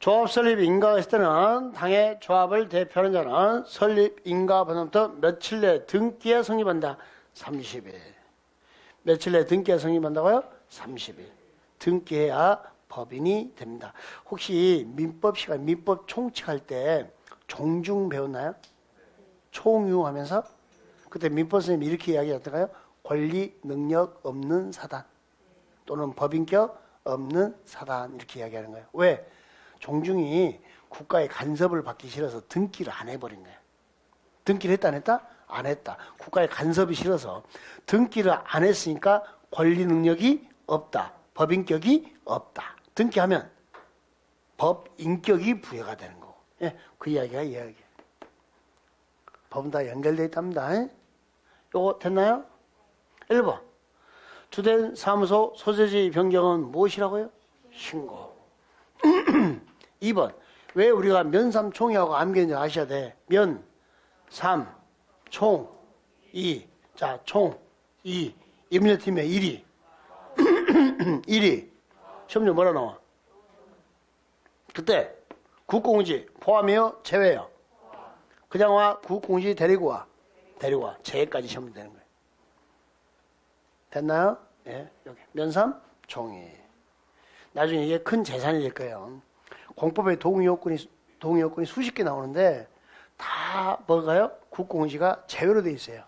조합 설립 인가가 있을 때는 당의 조합을 대표하는 자는 설립 인가 번호부터 며칠 내에 등기에 성립한다. 30일. 며칠 내에 등기에 성립한다고요? 30일. 등기해야 법인이 됩니다. 혹시 민법 시간, 민법 총칙할 때 종중 배웠나요? 총유하면서? 그때 민법 선생님이 이렇게 이야기하던가요? 권리, 능력 없는 사단 또는 법인격 없는 사단 이렇게 이야기하는 거예요. 왜? 종중이 국가의 간섭을 받기 싫어서 등기를 안 해버린 거예요. 등기를 했다 안 했다? 안 했다. 국가의 간섭이 싫어서 등기를 안 했으니까 권리 능력이 없다. 법인격이 없다. 등기하면 법인격이 부여가 되는 거고. 예, 그 이야기가 이야기예요. 법은 다 연결되어 있답니다. 예? 요거 됐나요? 1번. 주된 사무소 소재지 변경은 무엇이라고요? 신고. 2번. 왜 우리가 면삼총이하고 암기인지 아셔야 돼. 면, 삼, 총, 이. 자, 총, 이. 임료팀에 1위. 1위. 시험지 뭐라 나와? 그때 국공지 포함해요? 제외요? 그냥 와? 국공지 데리고 와? 데리고 와. 제외까지 시험이 되는 거예요. 됐나요? 예, 여기. 면삼, 총이. 나중에 이게 큰 재산이 될 거예요. 공법에 동의요건이 수십 개 나오는데 다 뭐가요? 국공지가 제외로 돼 있어요.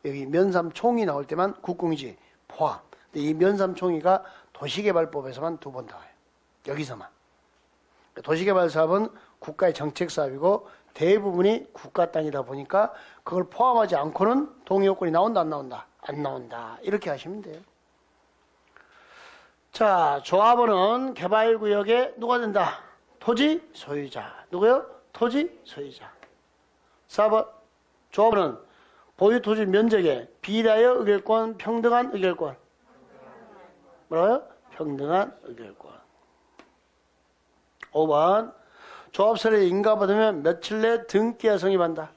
여기 면삼총이 나올 때만 국공지 포함. 근데 이 면삼총이가 도시개발법에서만 2번 나와요. 여기서만. 도시개발 사업은 국가의 정책 사업이고 대부분이 국가 땅이다 보니까 그걸 포함하지 않고는 동의요건이 나온다 안 나온다? 안 나온다. 이렇게 하시면 돼요. 자, 조합원은 개발구역에 누가 된다? 토지 소유자. 누구요? 토지 소유자. 4번 조합원은 보유 토지 면적에 비례하여 의결권, 평등한 의결권. 뭐라고요? 평등한 의결권. 5번 조합설에 인가받으면 며칠 내 등기가 성립한다.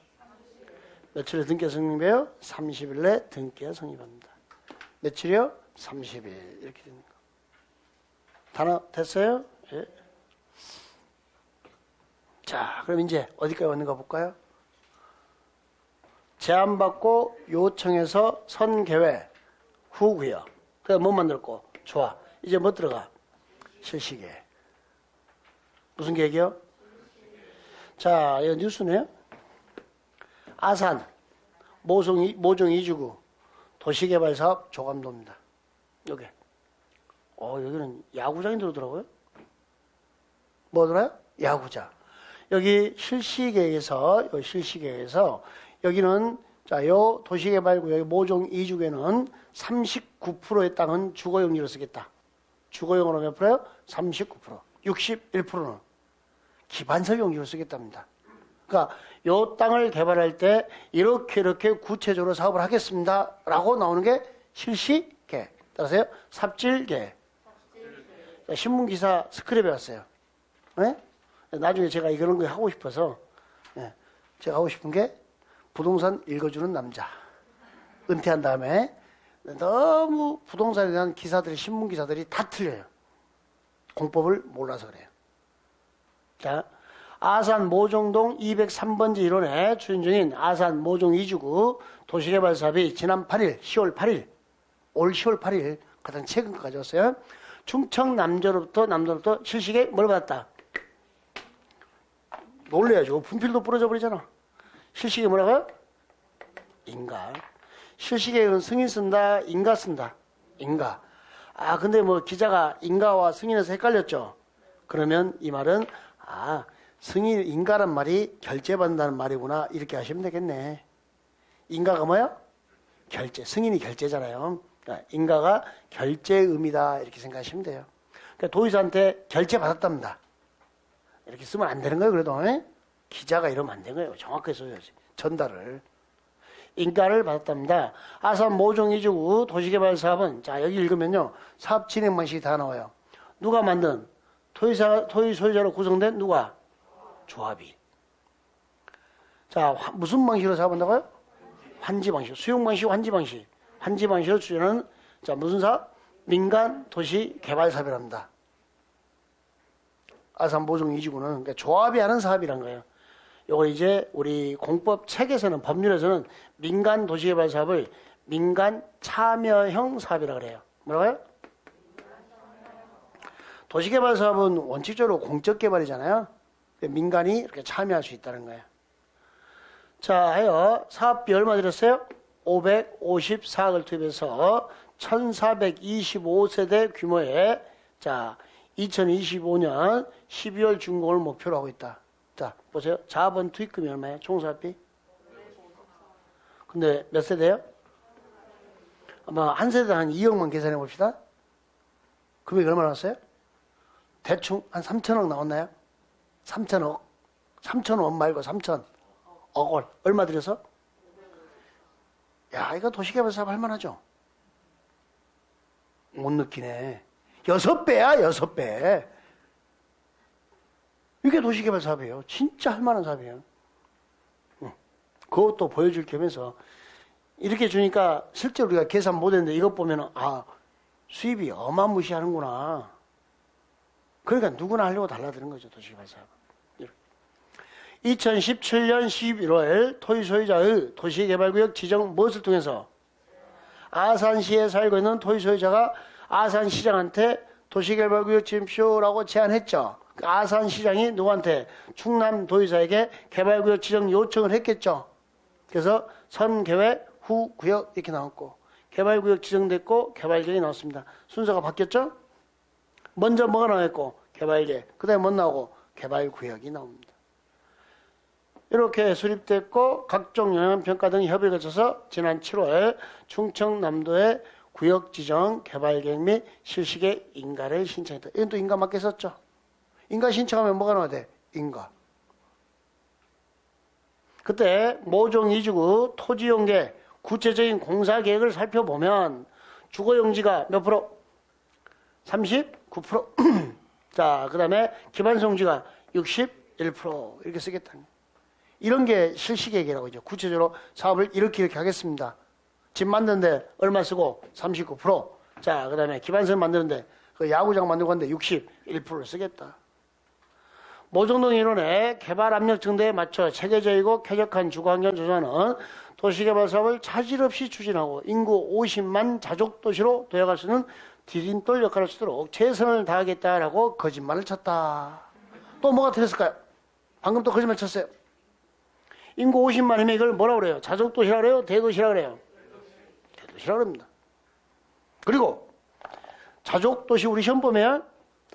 며칠 내 등기가 성립해요? 30일 내 등기가 성립합니다. 며칠이요? 30일 이렇게 됩니다. 단어 됐어요? 예. 자, 그럼 이제 어디까지 왔는가 볼까요? 제안받고 요청해서 선계획 후구역. 그래서 뭐 만들었고? 좋아. 이제 뭐 들어가? 실시계획. 무슨 계획이요? 자, 이거 뉴스네요. 아산 모종 2주구 도시개발사업 조감도입니다. 여기. 여기는 야구장이 들어오더라고요. 뭐 들어요? 야구장. 여기 실시계획에서 여기는 자, 요 도시개발구역 모종 2주구에는 39%의 땅은 주거용지로 쓰겠다. 주거용으로 몇 프로요? 39%. 61%는 기반설 용지로 쓰겠답니다. 그러니까 요 땅을 개발할 때 이렇게 구체적으로 사업을 하겠습니다. 라고 나오는 게 실시계획. 따라서요. 삽질계획. 신문기사 스크랩에 왔어요. 네? 나중에 제가 이런 거 하고 싶어서 제가 하고 싶은 게 부동산 읽어주는 남자. 은퇴한 다음에 너무 부동산에 대한 기사들이 신문기사들이 다 틀려요. 공법을 몰라서 그래요. 자, 아산 모종동 203번지 1호에 추진 중인 아산 모종 2주구 도시개발 사업이 지난 8일, 10월 8일, 올 10월 8일 가장 최근 거 가져왔어요. 충청 남도로부터 실시계 뭘 받았다? 놀래야죠. 분필도 부러져 버리잖아. 실시계 뭐라고요? 인가. 실시계는 승인 쓴다, 인가 쓴다. 인가. 아, 근데 뭐 기자가 인가와 승인에서 헷갈렸죠. 그러면 이 말은 승인, 인가란 말이 결제받는다는 말이구나. 이렇게 하시면 되겠네. 인가가 뭐야? 결제. 승인이 결제잖아요. 그러니까 인가가 결제의 의미다. 이렇게 생각하시면 돼요. 그러니까 도의사한테 결제 받았답니다. 이렇게 쓰면 안 되는 거예요. 그래도 기자가 이러면 안 되는 거예요. 정확하게 써야지. 전달을. 인가를 받았답니다. 아산 모종 2주구 도시개발 사업은 자, 여기 읽으면요. 사업 진행 방식이 다 나와요. 누가 만든? 토지 소유자로 구성된 누가? 조합이. 자, 무슨 방식으로 사업한다고요? 환지 방식. 수용 방식, 환지 방식. 환지 방식으로 추진하는 자, 무슨 사업? 민간 도시 개발 사업이랍니다. 아산 모종 2주구는 그러니까 조합이 하는 사업이란 거예요. 요걸 이제 우리 공법 책에서는 법률에서는 민간 도시개발 사업을 민간 참여형 사업이라고 그래요. 뭐라고요? 도시개발 사업은 원칙적으로 공적 개발이잖아요. 민간이 이렇게 참여할 수 있다는 거예요. 자, 하여 사업비 얼마 들였어요? 554억을 투입해서 1425세대 규모의 자, 2025년 12월 준공을 목표로 하고 있다. 자, 보세요. 자본 투입금이 얼마예요? 총사업비? 근데 몇 세대요? 아마 한 세대 한 2억만 계산해 봅시다. 금액이 얼마 나왔어요? 대충 한 3천억 나왔나요? 3천억. 3천억 말고 3천억을 얼마 들여서? 야, 이거 도시개발 사업 할만하죠? 못 느끼네. 6배야, 6배. 이게 도시개발 사업이에요. 진짜 할 만한 사업이에요. 그것도 보여줄 겸해서 이렇게 주니까 실제 우리가 계산 못했는데 이것 보면은 수입이 어마무시하는구나. 그러니까 누구나 하려고 달라드는 거죠. 도시개발 사업. 2017년 11월 토지 소유자의 도시개발구역 지정 무엇을 통해서 아산시에 살고 있는 토지 소유자가 아산시장한테 도시개발구역 지정쇼라고 제안했죠. 아산시장이 누구한테? 충남도의사에게 개발구역 지정 요청을 했겠죠. 그래서 선계획 후구역 이렇게 나왔고 개발구역 지정됐고 개발계획이 나왔습니다. 순서가 바뀌었죠? 먼저 뭐가 나왔고 개발계획, 그 다음에 뭐 나오고 개발구역이 나옵니다. 이렇게 수립됐고 각종 영향평가 등 협의를 거쳐서 지난 7월 충청남도의 구역지정 개발계획 및 실시계 인가를 신청했다. 이건 또 인가 맞게 썼죠? 인가 신청하면 뭐가 나와야 돼? 인가. 그때 모종 이주구 토지용계 구체적인 공사계획을 살펴보면 주거용지가 몇 프로? 39%. 자, 그 다음에 기반성지가 61% 이렇게 쓰겠다는 거예요. 이런 게 실시계획이라고 하죠. 구체적으로 사업을 이렇게 하겠습니다. 집 만드는데 얼마 쓰고 39%. 자, 그 다음에 기반설 만드는데 그 야구장 만들고 하는데 61%를 쓰겠다. 모종동 이론의 개발 압력 증대에 맞춰 체계적이고 쾌적한 주거환경 조성하는 도시개발 사업을 차질 없이 추진하고 인구 50만 자족도시로 도약할 수 있는 디딤돌 역할을 쓰도록 최선을 다하겠다라고 거짓말을 쳤다. 또 뭐가 틀렸을까요? 방금 또 거짓말 쳤어요. 인구 50만이면 이걸 뭐라고 그래요? 자족도시라고 그래요? 대도시라고 그래요? 대도시라고 그럽니다. 그리고 자족도시 우리 시험 보면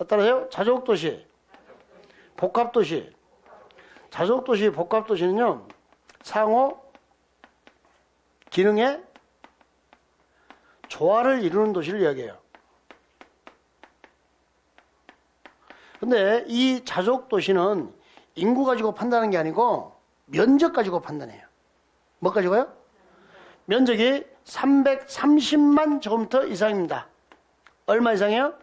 따라하세요. 자족도시, 복합도시. 자족도시, 복합도시는요. 상호 기능의 조화를 이루는 도시를 이야기해요. 근데 이 자족도시는 인구 가지고 판단하는 게 아니고 면적 가지고 판단해요. 뭐 가지고요? 면적이 330만 제곱미터 이상입니다. 얼마 이상이에요?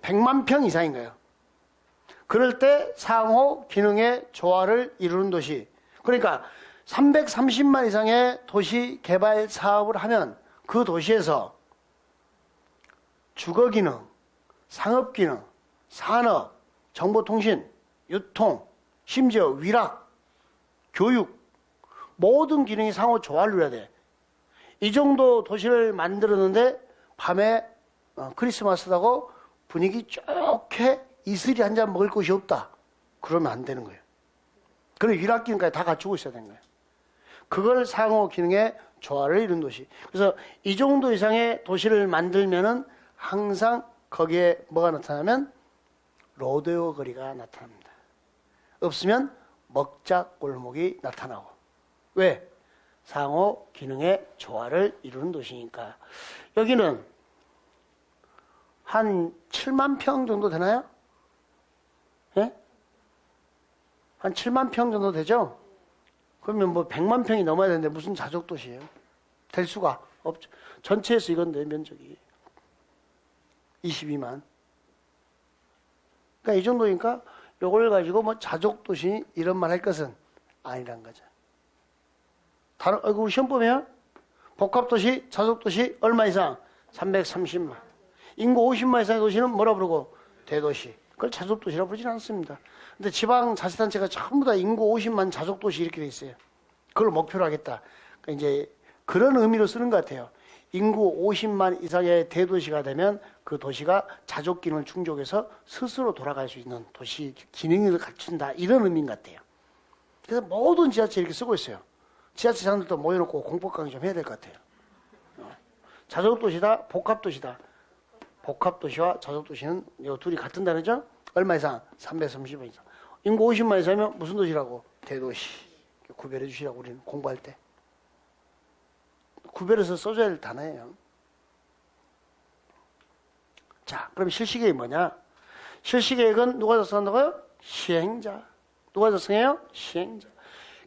100만 평 이상인 거예요. 그럴 때 상호 기능의 조화를 이루는 도시. 그러니까 330만 이상의 도시 개발 사업을 하면 그 도시에서 주거 기능, 상업 기능, 산업, 정보통신, 유통, 심지어 위락, 교육 모든 기능이 상호 조화를 이루어야 돼. 이 정도 도시를 만들었는데 밤에 크리스마스라고 분위기 좋게 이슬이 한 잔 먹을 곳이 없다. 그러면 안 되는 거예요. 그런 위락 기능까지 다 갖추고 있어야 되는 거예요. 그걸 상호 기능의 조화를 이룬 도시. 그래서 이 정도 이상의 도시를 만들면은 항상 거기에 뭐가 나타나면 로데오 거리가 나타납니다. 없으면 먹자 골목이 나타나고. 왜? 상호 기능의 조화를 이루는 도시니까. 여기는 한 7만 평 정도 되나요? 예? 한 7만 평 정도 되죠? 그러면 뭐 100만 평이 넘어야 되는데 무슨 자족도시예요? 될 수가 없죠. 전체에서 이건데 면적이 22만. 그러니까 이 정도니까 요걸 가지고 뭐 자족도시 이런 말 할 것은 아니란 거죠. 다른 우리 시험 보면 복합도시, 자족도시 얼마 이상? 330만. 인구 50만 이상의 도시는 뭐라 부르고? 대도시. 그걸 자족도시라고 부르지는 않습니다. 근데 지방자치단체가 전부 다 인구 50만 자족도시 이렇게 돼 있어요. 그걸 목표로 하겠다. 그러니까 이제 그런 의미로 쓰는 것 같아요. 인구 50만 이상의 대도시가 되면 그 도시가 자족 기능을 충족해서 스스로 돌아갈 수 있는 도시 기능을 갖춘다. 이런 의미인 것 같아요. 그래서 모든 지자체 이렇게 쓰고 있어요. 지자체 사람들도 모여놓고 공법 강의 좀 해야 될 것 같아요. 자족도시다, 복합도시다. 복합도시와 자족도시는 이 둘이 같은 단어죠? 얼마 이상? 330만 이상. 인구 50만 이상이면 무슨 도시라고? 대도시. 구별해 주시라고 우리는 공부할 때. 구별해서 써줘야 될 단어예요. 자, 그럼 실시계획이 뭐냐? 실시계획은 누가 작성한다고요? 시행자. 누가 작성해요? 시행자.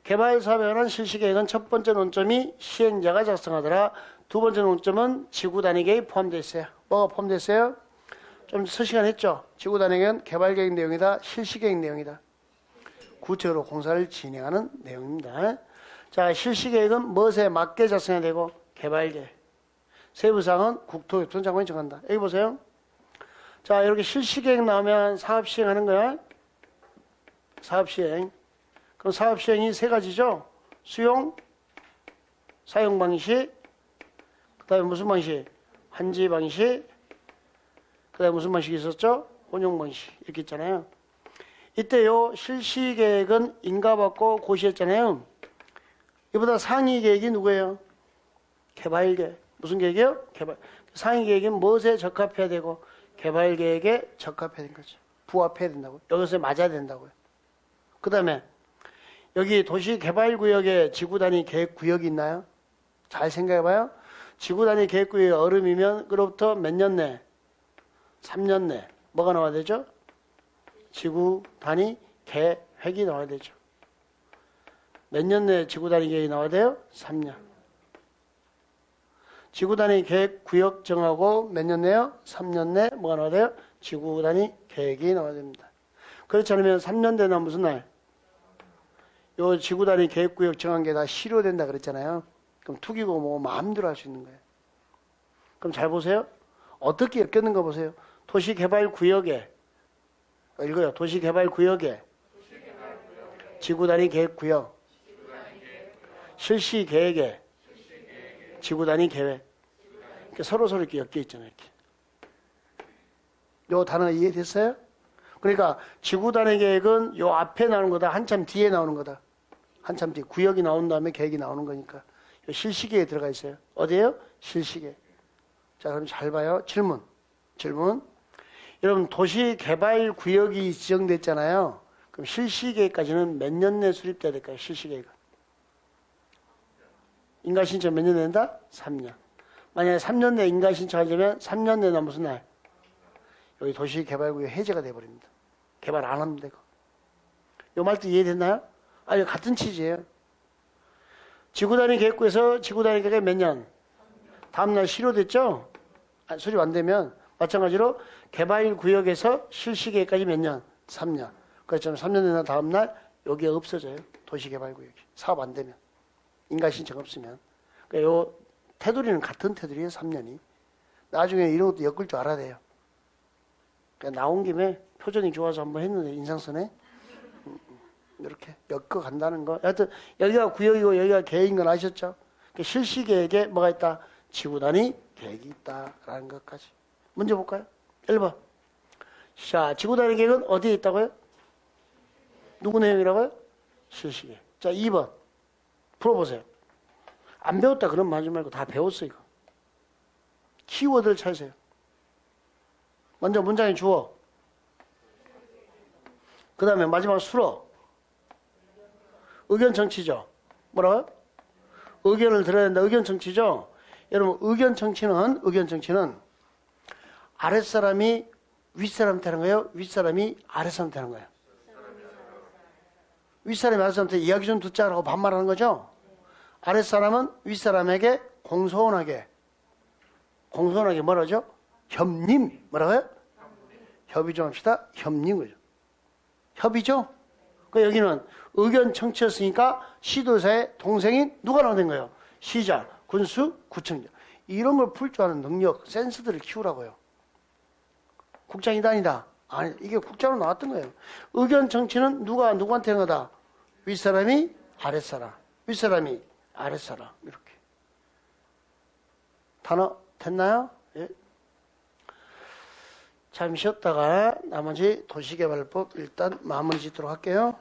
개발사업에 관한 실시계획은 첫 번째 논점이 시행자가 작성하더라. 두 번째 논점은 지구 단위 계획이 포함되어 있어요. 뭐가 포함되어 있어요? 좀 서시간 했죠? 지구단위계획은 개발계획 내용이다, 실시계획 내용이다. 구체적으로 공사를 진행하는 내용입니다. 자, 실시계획은 무엇에 맞게 작성해야 되고, 개발계획. 세부사항은 국토교통장관이 정한다. 여기 보세요. 자, 이렇게 실시계획 나오면 사업시행하는 거야. 사업시행. 그럼 사업시행이 세 가지죠? 수용, 사용 방식, 그 다음에 무슨 방식? 환지 방식, 그 다음에 무슨 방식이 있었죠? 운용 방식. 이렇게 있잖아요. 이때요, 실시계획은 인가받고 고시했잖아요. 이보다 상위 계획이 누구예요? 개발계획. 무슨 계획이요? 개발. 상위 계획은 무엇에 적합해야 되고, 개발계획에 적합해야 되는 거죠. 부합해야 된다고요. 여기서 맞아야 된다고요. 그 다음에, 여기 도시개발구역에 지구단위 계획구역이 있나요? 잘 생각해봐요. 지구단위 계획구역이 얼음이면, 그로부터 몇 년 내? 3년 내. 뭐가 나와야 되죠? 지구단위 계획이 나와야 되죠. 몇 년 내에 지구단위 계획이 나와야 돼요? 3년. 지구단위 계획구역 정하고 몇 년 내요? 3년 내 뭐가 나와야 돼요? 지구단위 계획이 나와야 됩니다. 그렇지 않으면 3년 되나 무슨 날? 요 지구단위 계획구역 정한 게 다 실효된다 그랬잖아요. 그럼 투기고 뭐 마음대로 할 수 있는 거예요. 그럼 잘 보세요. 어떻게 엮였는가 보세요. 도시개발구역에 읽어요. 도시개발구역에 지구단위 계획구역 실시계획에 지구단위 계획. 서로 이렇게 엮여 있잖아요. 이렇게. 요 단어 이해됐어요? 그러니까 지구단위 계획은 요 앞에 나오는 거다. 한참 뒤에 나오는 거다. 한참 뒤에. 구역이 나온 다음에 계획이 나오는 거니까. 요 실시계획에 들어가 있어요. 어디에요? 실시계획. 자, 그럼 잘 봐요. 질문. 여러분, 도시개발구역이 지정됐잖아요. 그럼 실시계획까지는 몇 년 내에 수립돼야 될까요? 실시계획은. 인가신청 몇 년 된다? 3년. 만약에 3년 내에 인가신청하려면 3년 내나 무슨 날? 여기 도시개발구역 해제가 돼버립니다. 개발 안 하면 되고. 요 말도 이해됐나요? 아니, 같은 취지예요. 지구단위 계획구에서 지구단위 계획 몇 년? 다음날 실효됐죠? 수립 안 되면 마찬가지로 개발구역에서 실시계획까지 몇 년? 3년. 그렇지만 3년 되나 다음날 여기에 없어져요. 도시개발구역이. 사업 안 되면. 인가신청 없으면. 그러니까 요 테두리는 같은 테두리예요. 3년이. 나중에 이런 것도 엮을 줄 알아야 돼요. 그러니까 나온 김에 표정이 좋아서 한번 했는데 인상선에 이렇게 엮어 간다는 거. 하여튼 여기가 구역이고 여기가 계획인 건 아셨죠? 그러니까 실시계획에 뭐가 있다? 지구단위 계획이 있다라는 것까지. 문제 볼까요? 1번. 자, 지구단위 계획은 어디에 있다고요? 누구 내용이라고요? 실시계획. 자, 2번. 풀어보세요. 안 배웠다 그러면 하지 말고 다 배웠어 이거. 키워드를 찾으세요. 먼저 문장의 주어. 그 다음에 마지막 수로. 의견 청취죠. 뭐라고요? 의견을 들어야 된다. 의견 청취죠. 여러분 의견 청취는 아랫사람이 윗사람한테 하는 거예요? 윗사람이 아랫사람한테 하는 거예요? 윗사람이 아랫사람한테 이야기 좀 듣자라고 반말하는 거죠? 아랫사람은 윗사람에게 공손하게 뭐라죠? 협림. 뭐라고요? 협의 좀 합시다. 협림 거죠. 협의죠? 그 여기는 의견 청취였으니까 시도사의 동생인 누가 나오는 거예요? 시장, 군수, 구청장. 이런 걸 풀 줄 아는 능력, 센스들을 키우라고요. 국장이다 아니다? 아니, 이게 국장으로 나왔던 거예요. 의견 청취는 누가 누구한테 하는 거다? 윗사람이 아랫사람, 윗사람이 아랫사람. 이렇게. 단어 됐나요? 예. 잠시 쉬었다가 나머지 도시개발법 일단 마무리 짓도록 할게요.